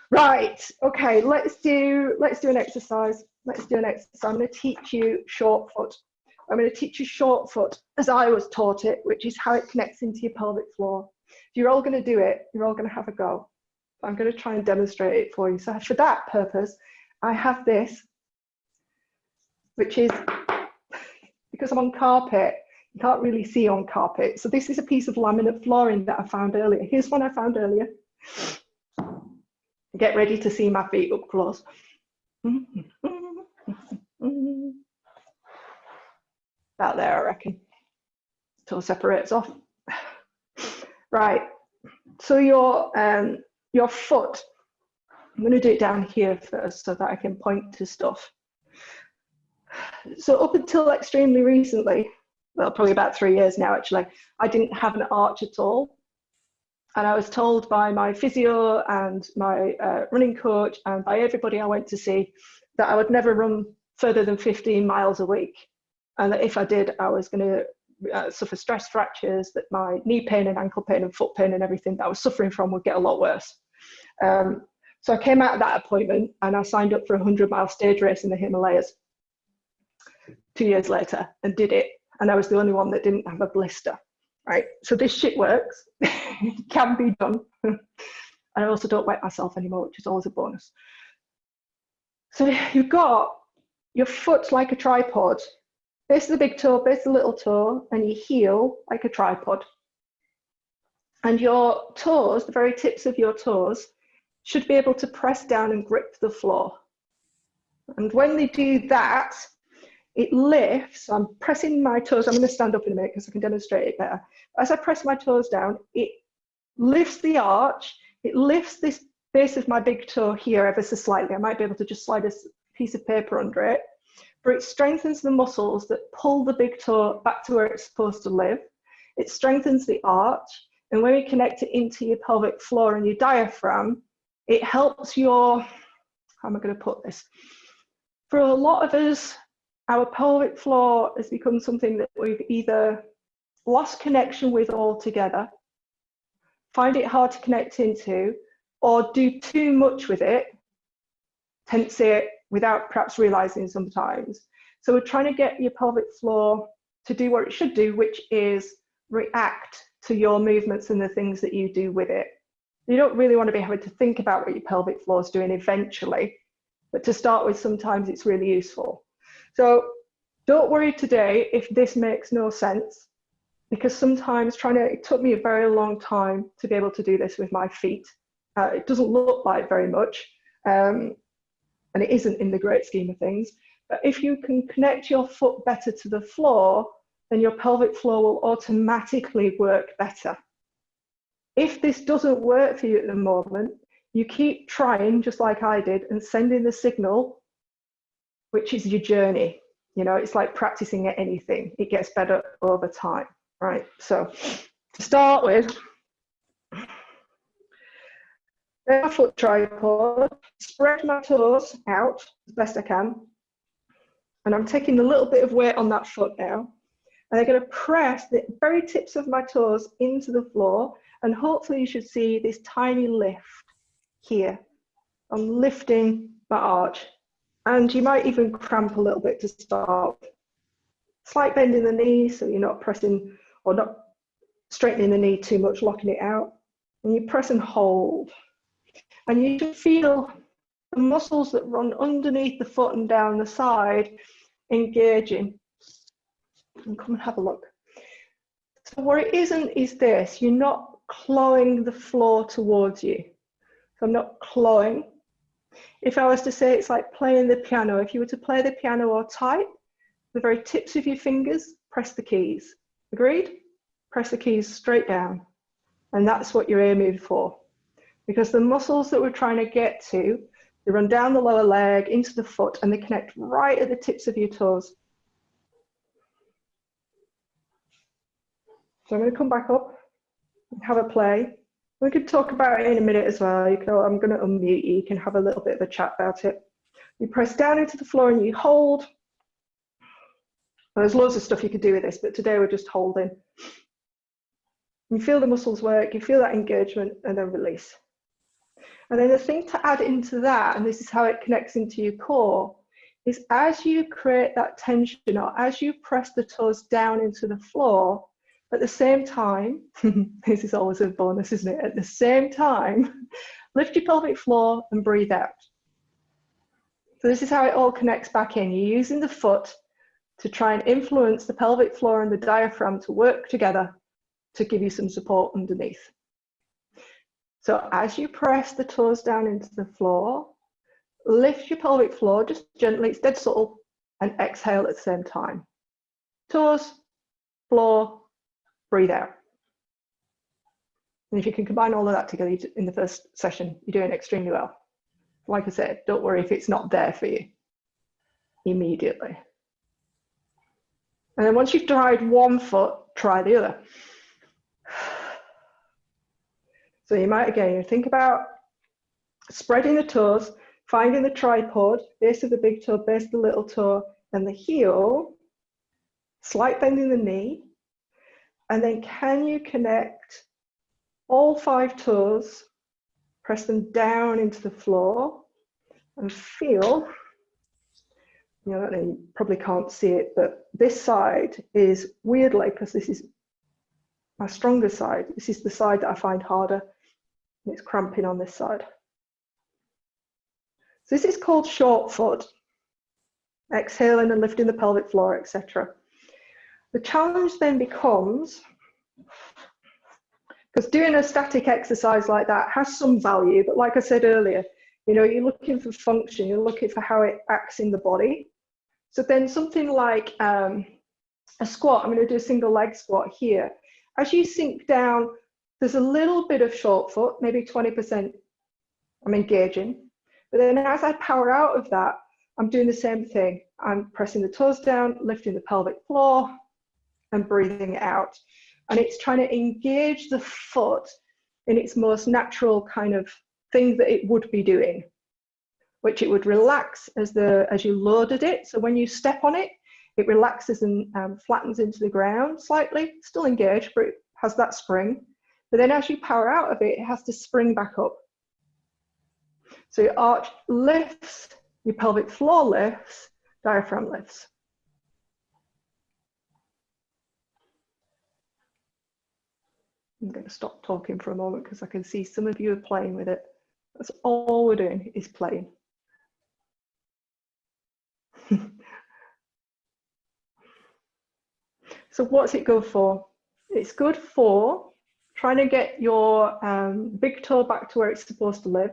Right, okay, let's do an exercise. Let's do an exercise. I'm going to teach you short foot. I'm going to teach you short foot as I was taught it, which is how it connects into your pelvic floor. If you're all going to do it, you're all going to have a go. I'm going to try and demonstrate it for you. So for that purpose, I have this, which is, because I'm on carpet, you can't really see on carpet. So this is a piece of laminate flooring that I found earlier. Here's one I found earlier. Get ready to see my feet up close. About there, I reckon. Toe separates off. Right. So your foot, I'm going to do it down here first so that I can point to stuff. So up until extremely recently, well, probably about 3 years now, actually, I didn't have an arch at all. And I was told by my physio and my running coach and by everybody I went to see that I would never run further than 15 miles a week. And that if I did, I was going to suffer stress fractures, that my knee pain and ankle pain and foot pain and everything that I was suffering from would get a lot worse. So I came out of that appointment and I signed up for a 100-mile stage race in the Himalayas 2 years later and did it. And I was the only one that didn't have a blister, right? So this shit works. It can be done. And I also don't wet myself anymore, which is always a bonus. So you've got your foot like a tripod. Base of the big toe, base of the little toe, and your heel like a tripod. And your toes, the very tips of your toes, should be able to press down and grip the floor. And when they do that, it lifts. I'm pressing my toes. I'm going to stand up in a minute because I can demonstrate it better. As I press my toes down, it lifts the arch. It lifts this base of my big toe here ever so slightly. I might be able to just slide a piece of paper under it. But it strengthens the muscles that pull the big toe back to where it's supposed to live. It strengthens the arch. And when you connect it into your pelvic floor and your diaphragm, it helps your, how am I going to put this? For a lot of us, our pelvic floor has become something that we've either lost connection with altogether, find it hard to connect into, or do too much with it, tense it without perhaps realizing sometimes. So we're trying to get your pelvic floor to do what it should do, which is react to your movements and the things that you do with it. You don't really want to be having to think about what your pelvic floor is doing eventually, but to start with, sometimes it's really useful. So don't worry today if this makes no sense, because sometimes it took me a very long time to be able to do this with my feet. It doesn't look like very much, and it isn't in the great scheme of things. But if you can connect your foot better to the floor, then your pelvic floor will automatically work better. If this doesn't work for you at the moment, you keep trying, just like I did, and sending the signal, which is your journey. You know, it's like practicing at anything. It gets better over time, right? So to start with, there's my foot tripod, spread my toes out as best I can. And I'm taking a little bit of weight on that foot now. And I'm going to press the very tips of my toes into the floor. And hopefully you should see this tiny lift here. I'm lifting my arch. And you might even cramp a little bit to start with. Slight bend in the knee, so you're not pressing or not straightening the knee too much, locking it out. And you press and hold. And you should feel the muscles that run underneath the foot and down the side engaging. And come and have a look. So what it isn't is this, you're not clawing the floor towards you. So I'm not clawing. If I was to say it's like playing the piano, if you were to play the piano or type, the very tips of your fingers, press the keys. Agreed? Press the keys straight down. And that's what you're aiming for. Because the muscles that we're trying to get to, they run down the lower leg, into the foot, and they connect right at the tips of your toes. So I'm going to come back up and have a play. We could talk about it in a minute as well. I'm going to unmute you. You can have a little bit of a chat about it. You press down into the floor and you hold. Well, there's loads of stuff you could do with this, but today we're just holding. You feel the muscles work, you feel that engagement, and then release. And then the thing to add into that, and this is how it connects into your core, is as you create that tension or as you press the toes down into the floor, at the same time, this is always a bonus, isn't it? At the same time, lift your pelvic floor and breathe out. So this is how it all connects back in. You're using the foot to try and influence the pelvic floor and the diaphragm to work together to give you some support underneath. So as you press the toes down into the floor, lift your pelvic floor just gently, it's dead subtle, and exhale at the same time. toes, floor, breathe out. And if you can combine all of that together in the first session, you're doing extremely well. Like I said, don't worry if it's not there for you immediately. And then once you've tried one foot, try the other. So you might, again, think about spreading the toes, finding the tripod, base of the big toe, base of the little toe, and the heel, slight bend in the knee. And then can you connect all 5 toes, press them down into the floor, and feel, you probably can't see it, but this side is weirdly, because this is my stronger side, this is the side that I find harder, and it's cramping on this side. So this is called short foot, exhaling and lifting the pelvic floor, etc. The challenge then becomes, because doing a static exercise like that has some value, but like I said earlier, you're looking for function, you're looking for how it acts in the body. So then something like a squat, I'm going to do a single leg squat here. As you sink down, there's a little bit of short foot, maybe 20% I'm engaging. But then as I power out of that, I'm doing the same thing. I'm pressing the toes down, lifting the pelvic floor, and breathing it out. And it's trying to engage the foot in its most natural kind of thing that it would be doing, which it would relax as you loaded it. So when you step on it, it relaxes and flattens into the ground slightly, still engaged, but it has that spring. But then as you power out of it, it has to spring back up. So your arch lifts, your pelvic floor lifts, diaphragm lifts. I'm going to stop talking for a moment because I can see some of you are playing with it. That's all we're doing is playing. So what's it good for? It's good for trying to get your big toe back to where it's supposed to live.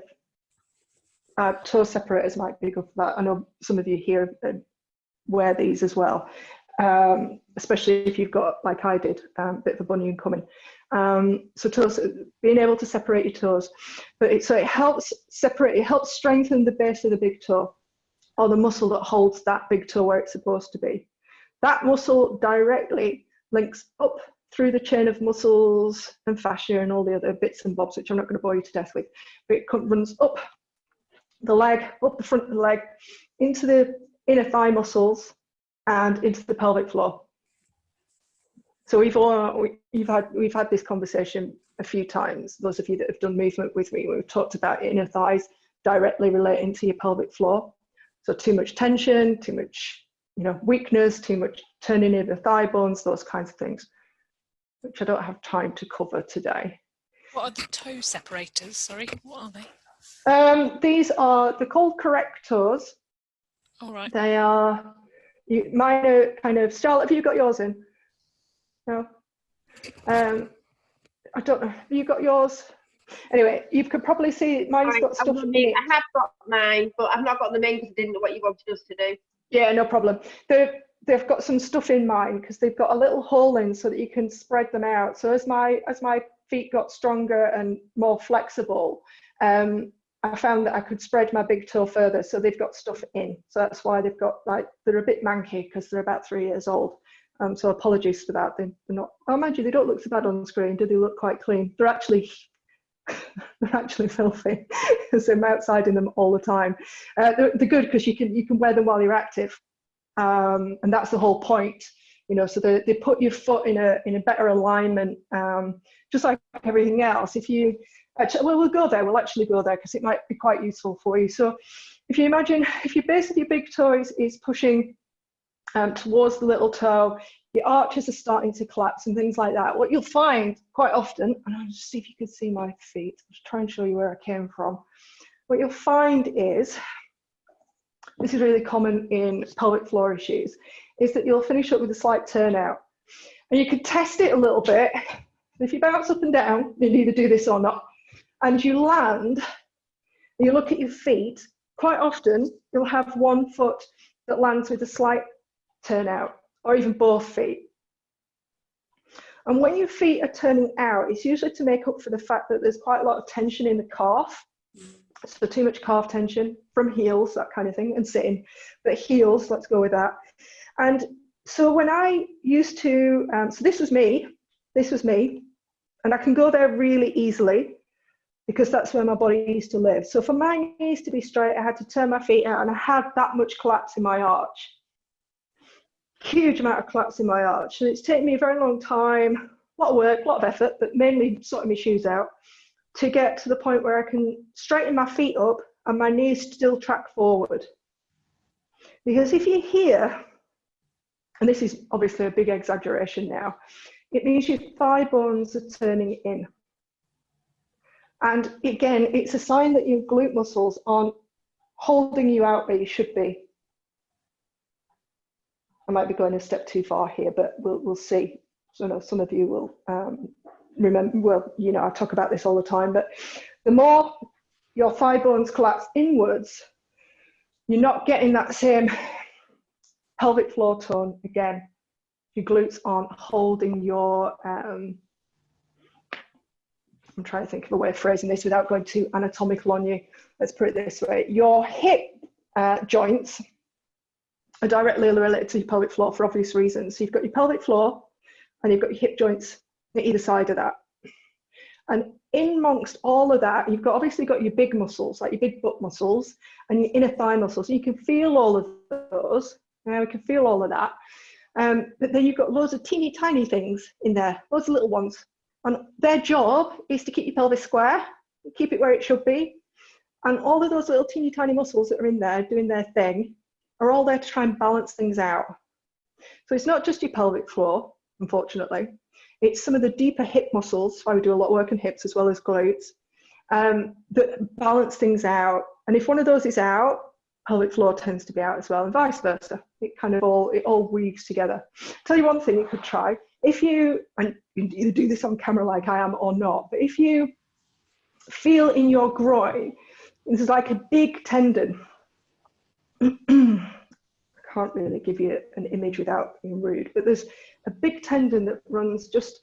Toe separators might be good for that. I know some of you here wear these as well, especially if you've got, like I did, a bit of a bunion coming. So toes, being able to separate your toes, but it helps separate, it helps strengthen the base of the big toe, or the muscle that holds that big toe where it's supposed to be. That muscle directly links up through the chain of muscles and fascia and all the other bits and bobs, which I'm not going to bore you to death with, but it runs up the leg, up the front of the leg, into the inner thigh muscles and into the pelvic floor. So we've had this conversation a few times. Those of you that have done movement with me, we've talked about inner thighs directly relating to your pelvic floor. So too much tension, too much weakness, too much turning in the thigh bones, those kinds of things, which I don't have time to cover today. What are the toe separators? Sorry, what are they? They're called correct toes. All right. They are, mine are kind of, Charlotte, have you got yours in? No? I don't know, have you got yours? Anyway, you could probably see mine's got stuff in it. I have got mine, but I've not got them in because I didn't know what you wanted us to do. Yeah, no problem. They've got some stuff in mine because they've got a little hole in so that you can spread them out. So as my feet got stronger and more flexible, I found that I could spread my big toe further. So they've got stuff in. So that's why they've got, they're a bit manky because they're about 3 years old. So apologies for that. They're not, oh, mind you, they don't look so bad on screen. Do they look quite clean? They're actually filthy because I'm outside in them all the time. They're good because you can wear them while you're active, and that's the whole point, so they put your foot in a better alignment, just like everything else. If you we'll go there, because it might be quite useful for you. So if you imagine, if your base of your big toe is pushing towards the little toe, your arches are starting to collapse and things like that. What you'll find quite often, and I'll just see if you can see my feet, I'll just try and show you where I came from. What you'll find is, this is really common in pelvic floor issues, is that you'll finish up with a slight turnout. And you can test it a little bit. If you bounce up and down, you either do this or not, and you land, and you look at your feet, quite often you'll have one foot that lands with a slight turnout, or even both feet. And when your feet are turning out, it's usually to make up for the fact that there's quite a lot of tension in the calf. So too much calf tension from heels, that kind of thing, and sitting. But heels, let's go with that. And so when I used to, so this was me, and I can go there really easily because that's where my body used to live. So for my knees to be straight, I had to turn my feet out, and I had that much collapse in my arch. Huge amount of collapse in my arch. And it's taken me a very long time, a lot of work, a lot of effort, but mainly sorting my shoes out, to get to the point where I can straighten my feet up and my knees still track forward. Because if you're here, and this is obviously a big exaggeration now, it means your thigh bones are turning in. And again, it's a sign that your glute muscles aren't holding you out where you should be. I might be going a step too far here, but we'll see. So, no, some of you will remember, well, you know, I talk about this all the time, but the more your thigh bones collapse inwards, you're not getting that same pelvic floor tone again. Your glutes aren't holding your, I'm trying to think of a way of phrasing this without going too anatomical on you. Let's put it this way. Your hip joints are directly related to your pelvic floor for obvious reasons. So you've got your pelvic floor and you've got your hip joints at either side of that. And in amongst all of that, you've got obviously got your big muscles, like your big butt muscles and your inner thigh muscles. You can feel all of those. Yeah, we can feel all of that. But then you've got loads of teeny tiny things in there, loads of little ones. And their job is to keep your pelvis square, keep it where it should be. And all of those little teeny tiny muscles that are in there doing their thing are all there to try and balance things out. So it's not just your pelvic floor, unfortunately. It's some of the deeper hip muscles, why we do a lot of work on hips as well as glutes, that balance things out. And if one of those is out, pelvic floor tends to be out as well, and vice versa. It kind of all weaves together. Tell you one thing you could try. If you, and you can either do this on camera like I am or not, but if you feel in your groin, this is like a big tendon. I can't really give you an image without being rude, but there's a big tendon that runs just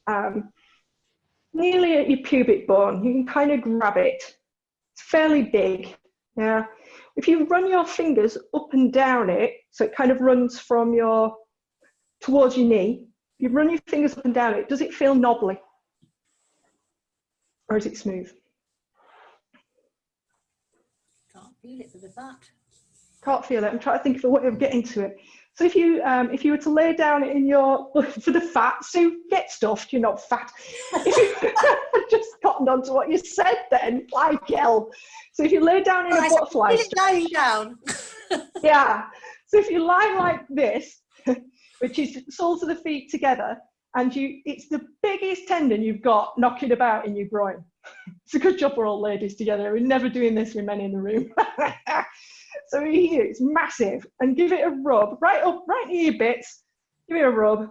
nearly at your pubic bone. You can kind of grab it. It's fairly big. Yeah. If you run your fingers up and down it, so it kind of runs from towards your knee, you run your fingers up and down it, does it feel knobbly? Or is it smooth? Can't feel it with the butt. Can't feel it. I'm trying to think of a way of getting to it. So if you were to lay down in your, for the fat, so get stuffed, you're not fat. I just cottoned on to what you said then, like hell. So if you lay down in a butterfly stretch, lying down. Yeah. So if you lie like this, which is soles of the feet together, and it's the biggest tendon you've got knocking about in your groin. It's a good job we're all ladies together. We're never doing this with men in the room. So here, it's massive, and give it a rub, right up, right near your bits, give it a rub.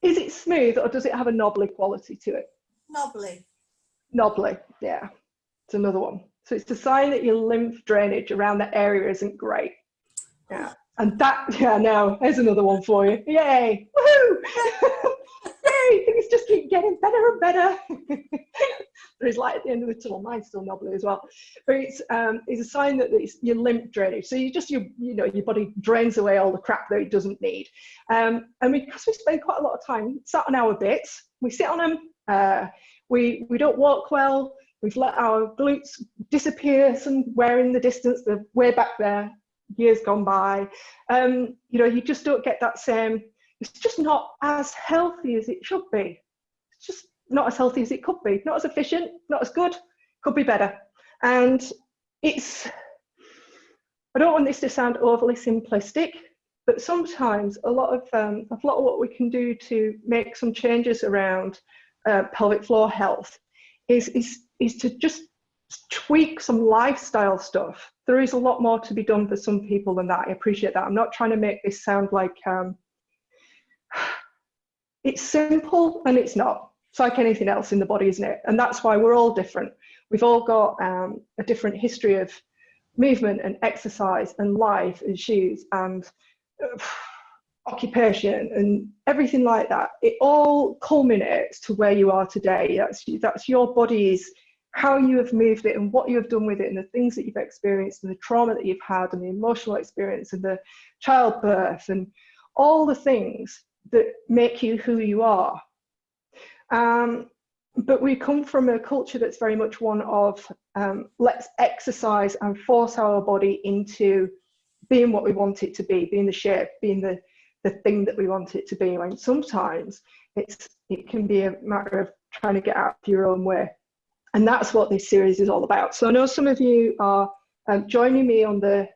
Is it smooth, or does it have a knobbly quality to it? Knobbly. Knobbly, yeah, it's another one. So it's a sign that your lymph drainage around that area isn't great. Yeah, and that, yeah, now, there's another one for you. Yay, woohoo! Yay, things just keep getting better and better. There is light at the end of the tunnel. Mine's still knobbly as well, but it's a sign that it's your lymph drainage. So you just your body drains away all the crap that it doesn't need. And because we spend quite a lot of time sat on our bits, we sit on them. We don't walk well. We've let our glutes disappear somewhere in the distance. They're way back there, years gone by. You just don't get that same. It's just not as healthy as it should be. It's just not as healthy as it could be. Not as efficient, not as good, could be better. And I don't want this to sound overly simplistic, but sometimes a lot of what we can do to make some changes around pelvic floor health is to just tweak some lifestyle stuff. There is a lot more to be done for some people than that. I appreciate that. I'm not trying to make this sound like it's simple, and it's not. It's like anything else in the body, isn't it? And that's why we're all different. We've all got a different history of movement and exercise and life and shoes. And occupation and everything like that, it all culminates to where you are today. That's your body's, how you have moved it and what you have done with it and the things that you've experienced and the trauma that you've had and the emotional experience and the childbirth and all the things that make you who you are. But we come from a culture that's very much one of let's exercise and force our body into being what we want it to be, being the shape, being the thing that we want it to be. And sometimes it can be a matter of trying to get out of your own way. And that's what this series is all about. So I know some of you are joining me on I'm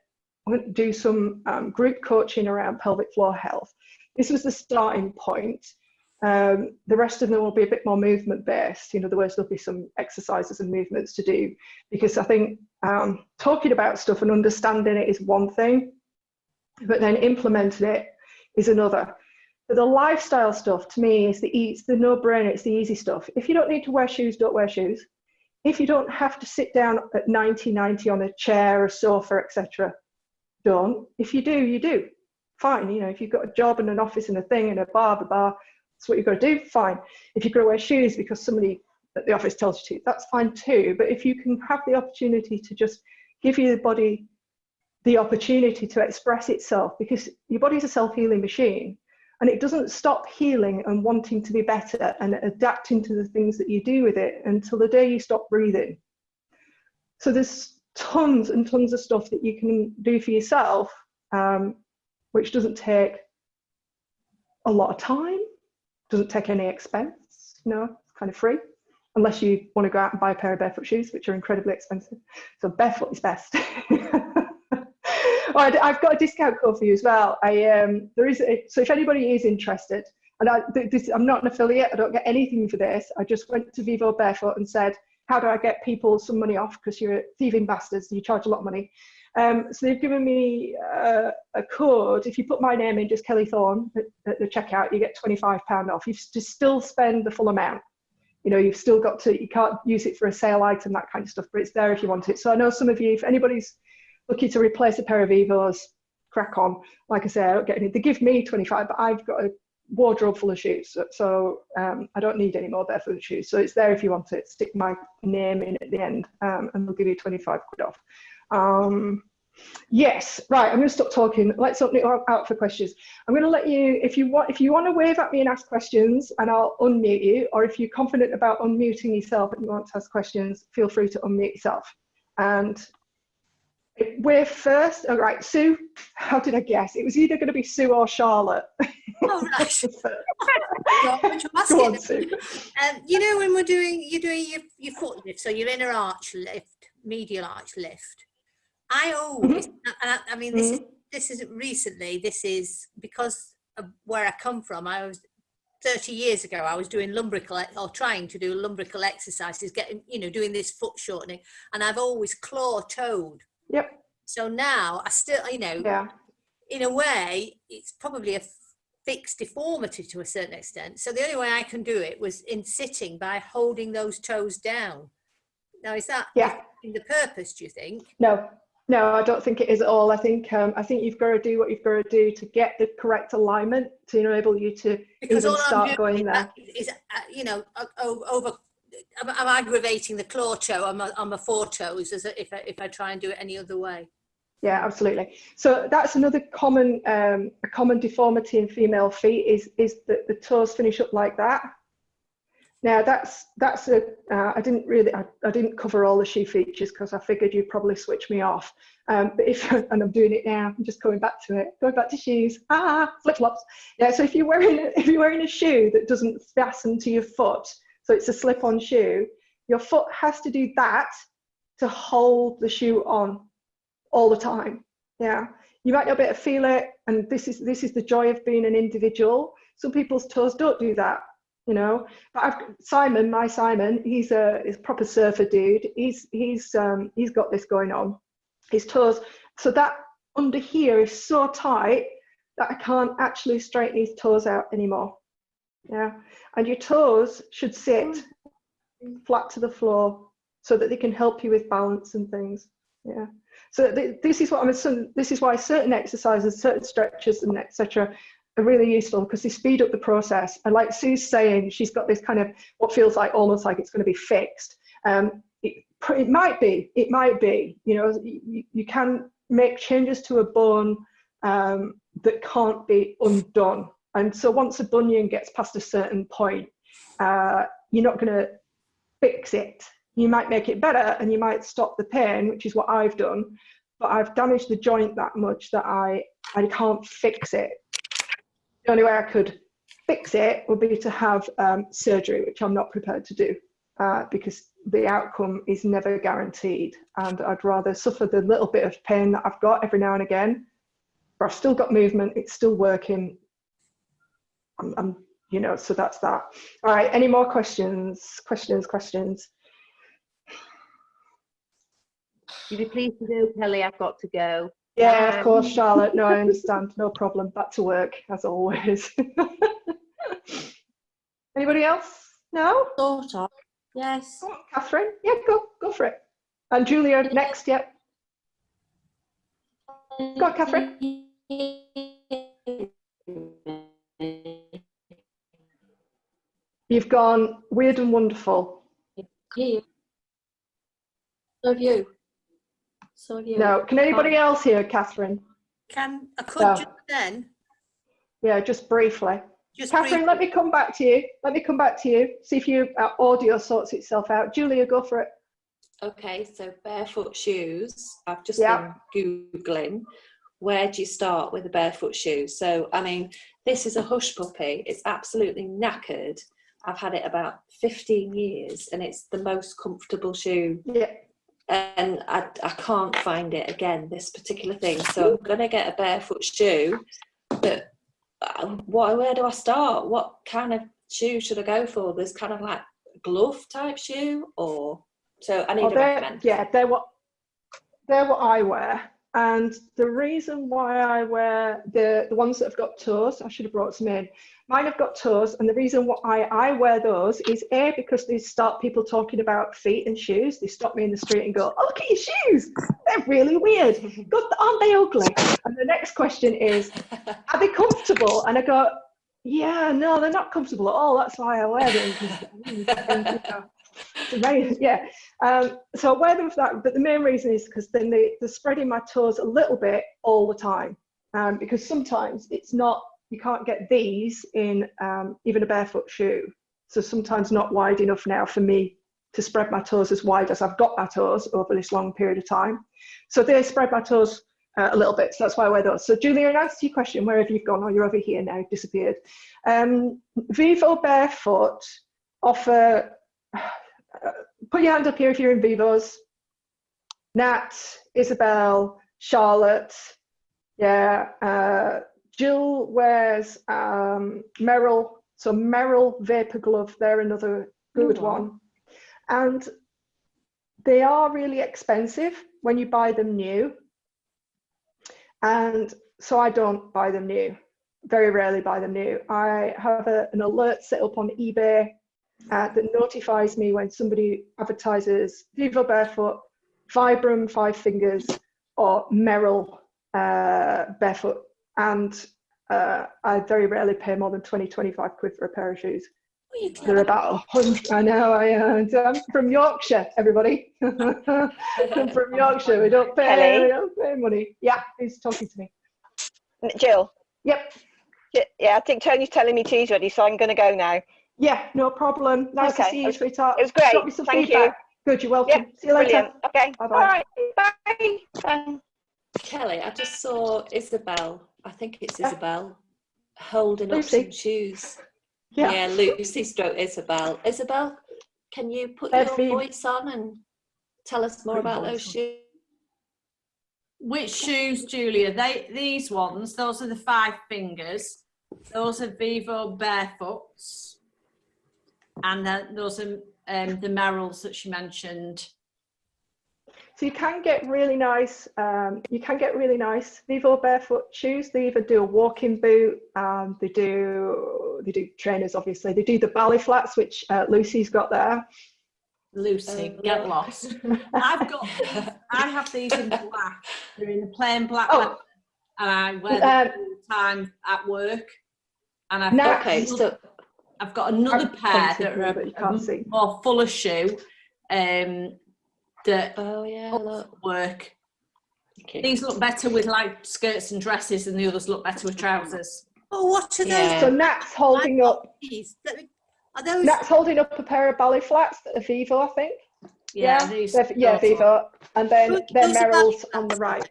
going to do some group coaching around pelvic floor health. This was the starting point. The rest of them will be a bit more movement based. In other words, there'll be some exercises and movements to do, because I think talking about stuff and understanding it is one thing, but then implementing it is another. But the lifestyle stuff, to me, is the no-brainer. It's the easy stuff. If you don't need to wear shoes, don't wear shoes. If you don't have to sit down at 90 on a chair, a sofa, etc., don't. If you do, you do. Fine. You know, if you've got a job and an office and a thing and a bar, that's what you've got to do. Fine. If you've got to wear shoes because somebody at the office tells you to, that's fine too. But if you can have the opportunity to just give your body the opportunity to express itself, because your body's a self-healing machine, and it doesn't stop healing and wanting to be better and adapting to the things that you do with it until the day you stop breathing. So there's tons and tons of stuff that you can do for yourself, which doesn't take a lot of time, doesn't take any expense, you know, it's kind of free, unless you want to go out and buy a pair of barefoot shoes, which are incredibly expensive. So barefoot is best. Well, I've got a discount code for you as well. So if anybody is interested, and I'm not an affiliate, I don't get anything for this. I just went to Vivo Barefoot and said, how do I get people some money off? Because you're thieving bastards, you charge a lot of money. So they've given me a code. If you put my name in, just Kelly Thorne, at the checkout, you get £25 off. You still spend the full amount. You know, you've still got to, you can't use it for a sale item, that kind of stuff, but it's there if you want it. So I know some of you, if anybody's looking to replace a pair of Evos, crack on. Like I say, I don't get any. They give me 25, but I've got a wardrobe full of shoes, so I don't need any more barefoot shoes. So it's there if you want it. Stick my name in at the end, and they'll give you 25 quid off. Yes, right. I'm going to stop talking. Let's open it out for questions. I'm going to let you, if you want to wave at me and ask questions, and I'll unmute you. Or if you're confident about unmuting yourself and you want to ask questions, feel free to unmute yourself. And we're first. All right, Sue. How did I guess? It was either going to be Sue or Charlotte. Oh, right. Go on, Sue. You know, when you're doing your foot lift, so your inner arch lift, medial arch lift. I always, I mean, this isn't recently. This is because of where I come from. I was 30 years ago. I was doing lumbrical, or trying to do lumbrical exercises, doing this foot shortening, and I've always claw-toed. Yep. So now I still, in a way, it's probably a fixed deformity to a certain extent. So the only way I can do it was in sitting, by holding those toes down. Now, is that the purpose, do you think? No, I don't think it is at all. I think you've got to do what you've got to do to get the correct alignment to enable you to because even start going there. Is I'm aggravating the claw toe on my four-toes if I try and do it any other way. Yeah, absolutely. So that's another common deformity in female feet is that the toes finish up like that. Now I didn't cover all the shoe features because I figured you'd probably switch me off. But and I'm doing it now. I'm just going back to shoes. Flip-flops. Yeah. So if you're wearing a shoe that doesn't fasten to your foot, so it's a slip-on shoe, your foot has to do that to hold the shoe on all the time. Yeah. You might not be able to feel it, and this is the joy of being an individual. Some people's toes don't do that. You know, but my Simon, he's a proper surfer dude. He's got this going on. His toes, so that under here is so tight that I can't actually straighten his toes out anymore. Yeah, and your toes should sit flat to the floor so that they can help you with balance and things. Yeah. So this is why certain exercises, certain stretches, and etc. are really useful because they speed up the process. And like Sue's saying, she's got this kind of what feels like almost like it's going to be fixed. It might be, you know, you can make changes to a bone that can't be undone. And so once a bunion gets past a certain point, you're not going to fix it. You might make it better and you might stop the pain, which is what I've done, but I've damaged the joint that much that I can't fix it. The only way I could fix it would be to have surgery, which I'm not prepared to do because the outcome is never guaranteed. And I'd rather suffer the little bit of pain that I've got every now and again, but I've still got movement, it's still working. I'm you know, so that's that. All right, any more questions? Questions? You'd be pleased to know, Kelly, I've got to go. Yeah, of course, Charlotte. No, I understand. No problem. Back to work, as always. Anybody else? No? Sort of. Yes. Go on, Catherine. Yeah, go for it. And Julia next, yep. Go on, Catherine. You've gone weird and wonderful. Yeah. So have you. So have you. No, can anybody else hear Catherine? I could No. just then. Yeah, just briefly. Just Catherine, briefly. let me come back to you. See if your audio sorts itself out. Julia, go for it. Okay, so barefoot shoes. I've just Yeah. been Googling. Where do you start with a barefoot shoe? So, I mean, this is a hush puppy. It's absolutely knackered. I've had it about 15 years and it's the most comfortable shoe. Yeah. And I can't find it again, this particular thing. So I'm going to get a barefoot shoe. But where do I start? What kind of shoe should I go for? There's kind of like a glove type shoe or... So I need a recommend. Yeah, they're what I wear. And the reason why I wear the ones that have got toes, I should have brought some in. Mine have got toes, and the reason why I wear those is A, because they start people talking about feet and shoes. They stop me in the street and go, "Oh, look at your shoes. They're really weird. God, aren't they ugly?" And the next question is, "Are they comfortable?" And I go, "Yeah, no, they're not comfortable at all. That's why I wear them." Yeah. So I wear them for that, but the main reason is because then they're spreading my toes a little bit all the time, because sometimes it's not, you can't get these in even a barefoot shoe, so sometimes not wide enough now for me to spread my toes as wide as I've got my toes over this long period of time, so they spread my toes a little bit, so that's why I wear those. So Julia, in answer to your question, where have you gone? Oh, you're over here now, disappeared. Vivo Barefoot offer... put your hand up here if you're in Vivos. Nat, Isabel, Charlotte, yeah. Jill wears Merrill, so Merrill Vapor Glove, they're another good one. And they are really expensive when you buy them new. And so I don't buy them new, very rarely buy them new. I have an alert set up on eBay that notifies me when somebody advertises Vivo Barefoot, Vibram 5 Fingers, or Merrill Barefoot, and I very rarely pay more than 20-25 quid for a pair of shoes. They're about 100. I know. I'm from Yorkshire, everybody. I'm from Yorkshire. We don't pay money. Yeah, who's talking to me? Jill. Yep. Yeah, I think Tony's telling me tea's ready, so I'm going to go now. Yeah, no problem. Nice to see you, sweetheart. It was great. Drop me some Thank feedback. you. Good, you're welcome. Yep, see you later. Brilliant. Okay. Bye-bye. Bye. Bye. Kelly, I just saw Isabel, I think it's Isabel, holding up Lucy. some shoes. Yeah. Yeah, Lucy stroke Isabel. Isabel, can you put your voice on and tell us more about those shoes? Which shoes, Julia? These ones, those are the 5 Fingers. Those are Vivo Barefoots. And those are the Merrills that she mentioned. So you can get really nice, Vivo Barefoot shoes. They either do a walking boot, they do trainers, obviously. They do the ballet flats, which Lucy's got there. Lucy, get lost. I have these in black. They're in the plain black leather, and I wear them all the time at work. and I've got another pair that are more fuller shoe that work. Okay. These look better with like skirts and dresses, and the others look better with trousers. Oh, what are those? Yeah. So Nat's holding up. Are those? Nat's holding up a pair of ballet flats that are Vivo, I think. Yeah, Vivo, and then they're Merrill's on the right.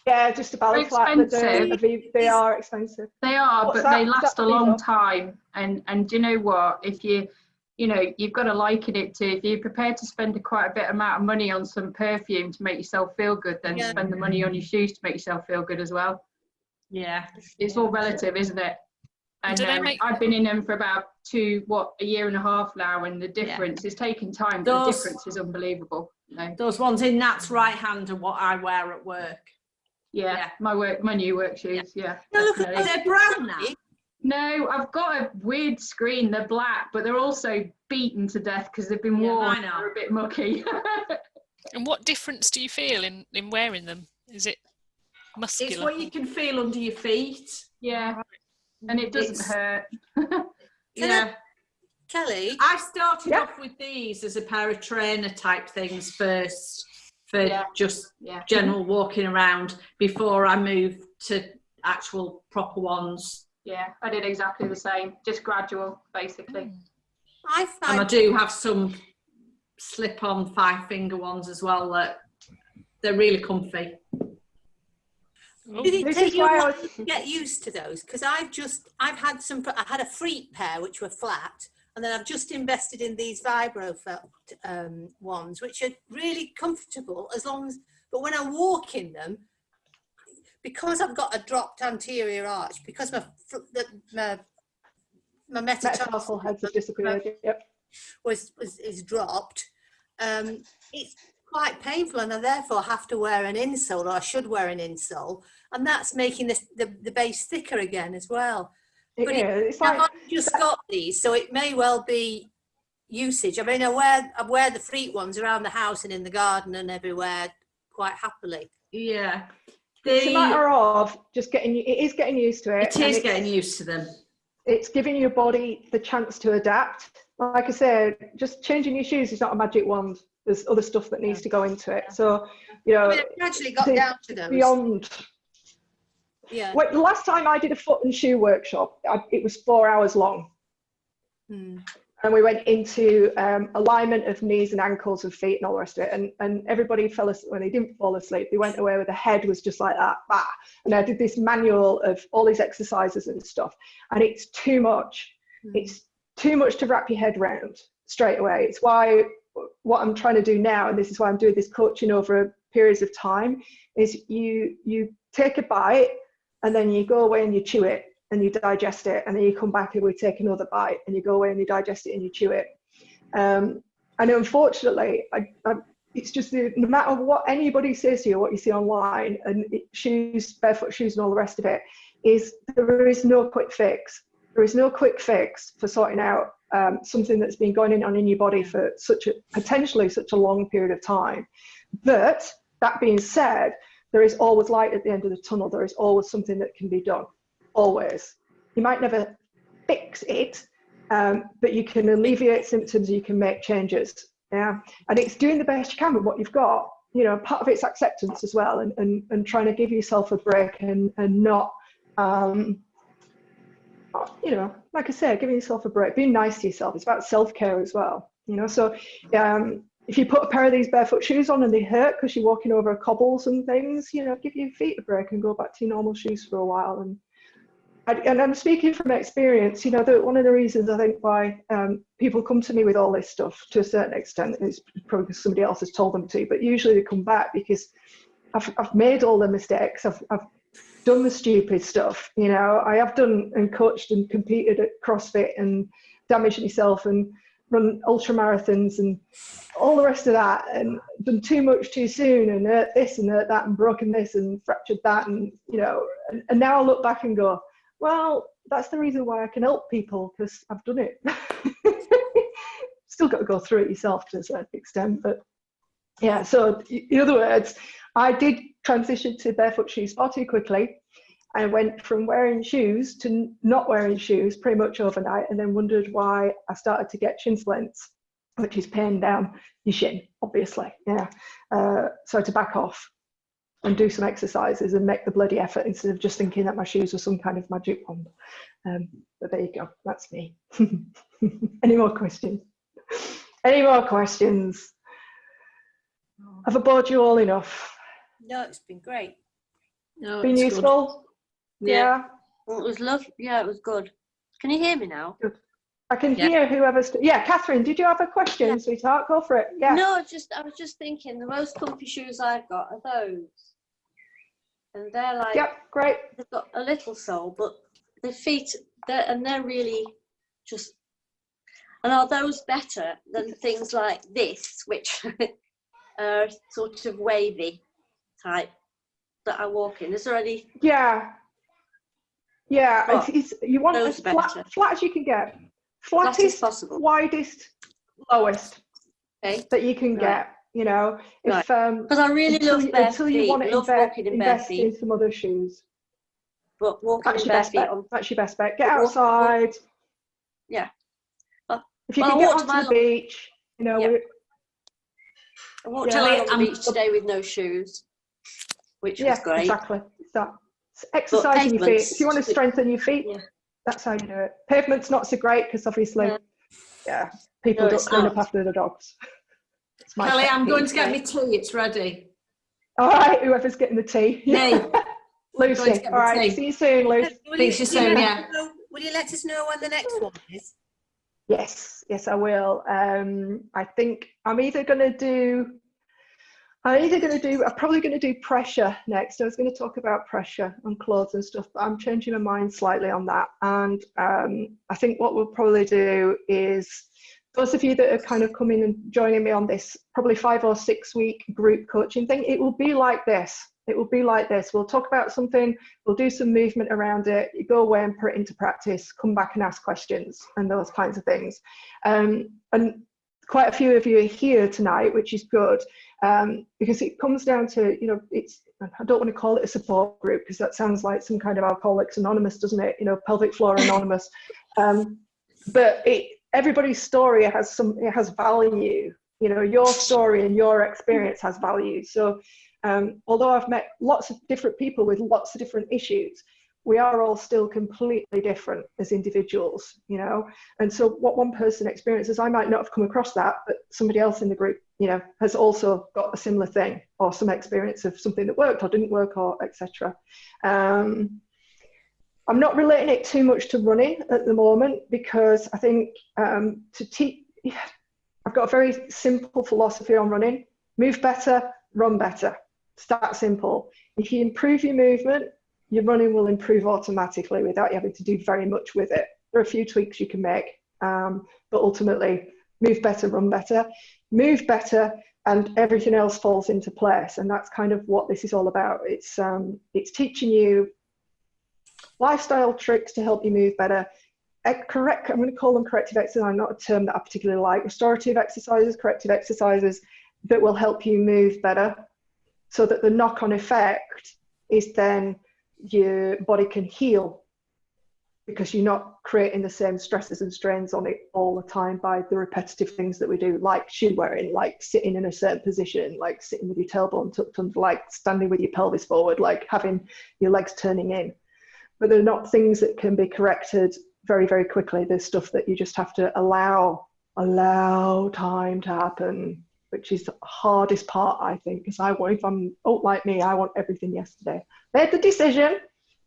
Yeah, just a ballet flat. They are expensive. They are, but they last a long time. And do you know what? If you've got to liken it to, if you're prepared to spend quite a bit amount of money on some perfume to make yourself feel good, then spend the money on your shoes to make yourself feel good as well. Yeah. It's all relative, isn't it? And I've been in them for about a year and a half now, and the difference is taking time, but the difference is unbelievable. Those ones in Nat's right hand are what I wear at work. Yeah. My new work shoes, No, look, are they brown now? No, I've got a weird screen. They're black, but they're also beaten to death because they've been worn. They're a bit mucky. And what difference do you feel in wearing them? Is it muscular? It's what you can feel under your feet. Yeah, and it doesn't hurt. Kelly, I started off with these as a pair of trainer type things first, for just general walking around, before I moved to actual proper ones. Yeah, I did exactly the same, just gradual, basically. And I do have some slip-on 5-finger ones as well that they're really comfy. Did it take you a while to get used to those? Because I had a Freak pair which were flat, and then I've just invested in these Vibro felt ones, which are really comfortable but when I walk in them, because I've got a dropped anterior arch, because my metatarsal has disappeared. is dropped. It's quite painful, and I therefore have to wear an insole, or I should wear an insole, and that's making the base thicker again as well. But I've just got these, so it may well be usage. I mean, I wear the Freak ones around the house and in the garden and everywhere quite happily. Yeah. It's a matter of just getting used to it. It is getting used to them. It's giving your body the chance to adapt. Like I said, just changing your shoes is not a magic wand. There's other stuff that needs to go into it. So, I gradually got down to those. Beyond. Yeah. The last time I did a foot and shoe workshop, it was 4 hours long. And we went into alignment of knees and ankles and feet and all the rest of it. And everybody fell asleep. When they didn't fall asleep, they went away with the head was just like that. Bah. And I did this manual of all these exercises and stuff. And it's too much. It's too much to wrap your head around straight away. It's why what I'm trying to do now, and this is why I'm doing this coaching over periods of time, is you take a bite and then you go away and you chew it. And you digest it, and then you come back and we take another bite, and you go away and you digest it and you chew it. And unfortunately, it's just no matter what anybody says to you, what you see online, and shoes, barefoot shoes, and all the rest of it, is there is no quick fix. There is no quick fix for sorting out something that's been going on in your body for potentially such a long period of time. But that being said, there is always light at the end of the tunnel. There is always something that can be done. Always. You might never fix it, but you can alleviate symptoms, you can make changes. Yeah. And it's doing the best you can with what you've got. Part of it's acceptance as well, and trying to give yourself a break and not like I said, giving yourself a break, being nice to yourself. It's about self-care as well. So if you put a pair of these barefoot shoes on and they hurt because you're walking over cobbles and things, give your feet a break and go back to your normal shoes for a while. And I'm speaking from experience, that one of the reasons I think why people come to me with all this stuff to a certain extent is probably because somebody else has told them to, but usually they come back because I've made all the mistakes. I've done the stupid stuff. I have done and coached and competed at CrossFit and damaged myself and run ultra marathons and all the rest of that, and done too much too soon and hurt this and hurt that and broken this and fractured that, and and now I look back and go, well, that's the reason why I can help people, because I've done it. Still got to go through it yourself to a certain extent, but yeah. So in other words, I did transition to barefoot shoes far too quickly, I went from wearing shoes to not wearing shoes pretty much overnight, and then wondered why I started to get shin splints, which is pain down your shin, obviously. Yeah. So I had to back off and do some exercises and make the bloody effort instead of just thinking that my shoes were some kind of magic wand. But there you go, that's me. Any more questions? Any more questions? Have I bored you all enough? No, it's been great. No, Been it's useful? good. Yeah. Well, it was lovely. Yeah, it was good. Can you hear me now? Good. I can Yeah. hear whoever's... Yeah, Catherine, did you have a question, Yeah. sweetheart? Go for it. Yeah. No, I was just thinking the most comfy shoes I've got are those. And they're like, Yep, great. they've got a little sole, but the feet, they're really just, and are those better than things like this, which are sort of wavy type that I walk in? Is there any? Yeah. Yeah, What? you want Those as flat, better. flat as you can get. Flat as Flattest, possible. widest, lowest Okay. that you can Right. get, you know. If Because I really love bare until you feet. want to Love walking in bare invest in feet. some other shoes. But walking That's in your bare best feet bet. on. That's your best bet. Get Walk- outside. Yeah. If you Well, can I get walked onto my the beach, you know. Yeah. I walked Yeah. around on the I'm- beach today with no shoes, which was Yeah, great. exactly. It's that. It's exercising your feet. pavements- If you want to strengthen your feet, Yeah. that's how you do it. Pavement's not so great because obviously, No. yeah, people No, don't it's clean up not. after the dogs. It's my Kelly, pet I'm peeve. going to get me tea. It's ready. All right, whoever's getting the tea. Me. Lucy. Going to get All the right, tea. see you soon, Lucy. Speak to you soon, yeah. Will you let us know when the next one is? Yes, I will. I think I'm probably going to do pressure next. I was going to talk about pressure on clothes and stuff, but I'm changing my mind slightly on that. And I think what we'll probably do is, those of you that are kind of coming and joining me on this probably 5 or 6 week group coaching thing, it will be like this. It will be like this. We'll talk about something, we'll do some movement around it, you go away and put it into practice, come back and ask questions and those kinds of things. And quite a few of you are here tonight, which is good, because it comes down to, you know, I don't want to call it a support group because that sounds like some kind of Alcoholics Anonymous, doesn't it? You know, pelvic floor anonymous. But everybody's story has value. You know, your story and your experience has value. So although I've met lots of different people with lots of different issues, we are all still completely different as individuals, you know. And so what one person experiences, I might not have come across that, but somebody else in the group, you know, has also got a similar thing or some experience of something that worked or didn't work or etc. I'm not relating it too much to running at the moment because I think to teach, I've got a very simple philosophy on running: move better, run better. It's that simple. If you improve your movement, your running will improve automatically without you having to do very much with it. There are a few tweaks you can make, but ultimately, move better, run better. Move better, and everything else falls into place. And that's kind of what this is all about. It's teaching you lifestyle tricks to help you move better. I'm going to call them corrective exercises, not a term that I particularly like. Restorative exercises, corrective exercises that will help you move better, so that the knock-on effect is then your body can heal because you're not creating the same stresses and strains on it all the time by the repetitive things that we do, like shoe wearing, like sitting in a certain position, like sitting with your tailbone tucked under, like standing with your pelvis forward, like having your legs turning in. But they're not things that can be corrected very, very quickly. There's stuff that you just have to allow time to happen, which is the hardest part, I think, because if I'm like me, I want everything yesterday. Made the decision,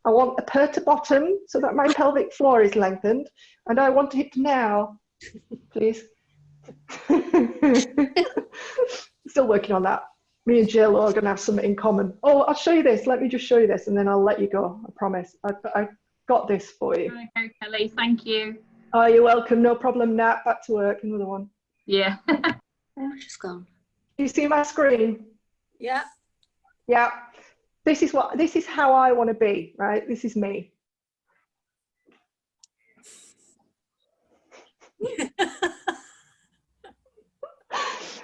I want a purr to bottom so that my pelvic floor is lengthened, and I want it now, please. Still working on that. Me and Jill are going to have something in common. Oh, I'll show you this. Let me just show you this, and then I'll let you go. I promise. I got this for you. Okay, Kelly, thank you. Oh, you're welcome. No problem, Nat. Back to work. Another one. Yeah. Oh, she's gone. You see my screen? Yeah. Yeah. This is how I want to be, right? This is me.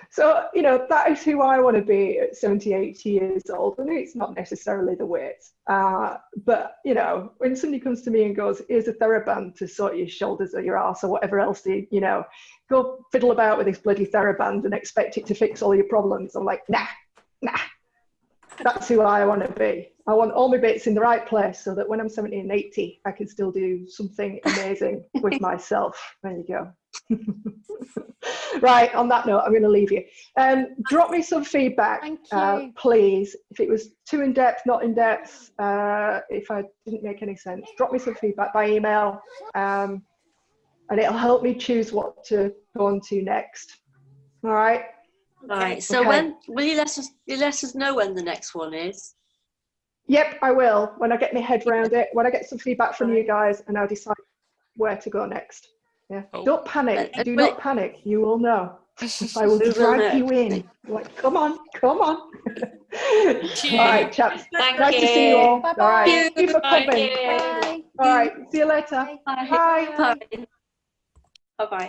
So So, you know, that is who I want to be at 70, 80 years old. I know it's not necessarily the weight, but, you know, when somebody comes to me and goes, here's a TheraBand to sort your shoulders or your arse or whatever else, you know, go fiddle about with this bloody TheraBand and expect it to fix all your problems. I'm like, nah. That's who I want to be. I want all my bits in the right place so that when I'm 70 and 80, I can still do something amazing with myself. There you go. Right, on that note, I'm going to leave you. Drop me some feedback, please. If it was too in-depth, not in-depth, if I didn't make any sense, drop me some feedback by email, and it'll help me choose what to go on to next. All right? Right, so when will you let us know when the next one is? Yep, I will, when I get my head around it, when I get some feedback from you guys, and I'll decide where to go next. Yeah. Oh. Don't panic. Do not panic. You will know. I will drag you in. Like, come on. All right, chaps. Nice to see you all. Bye-bye. All right. Thank you for coming. Bye. All right. See you later. Bye. Bye. Bye. Bye.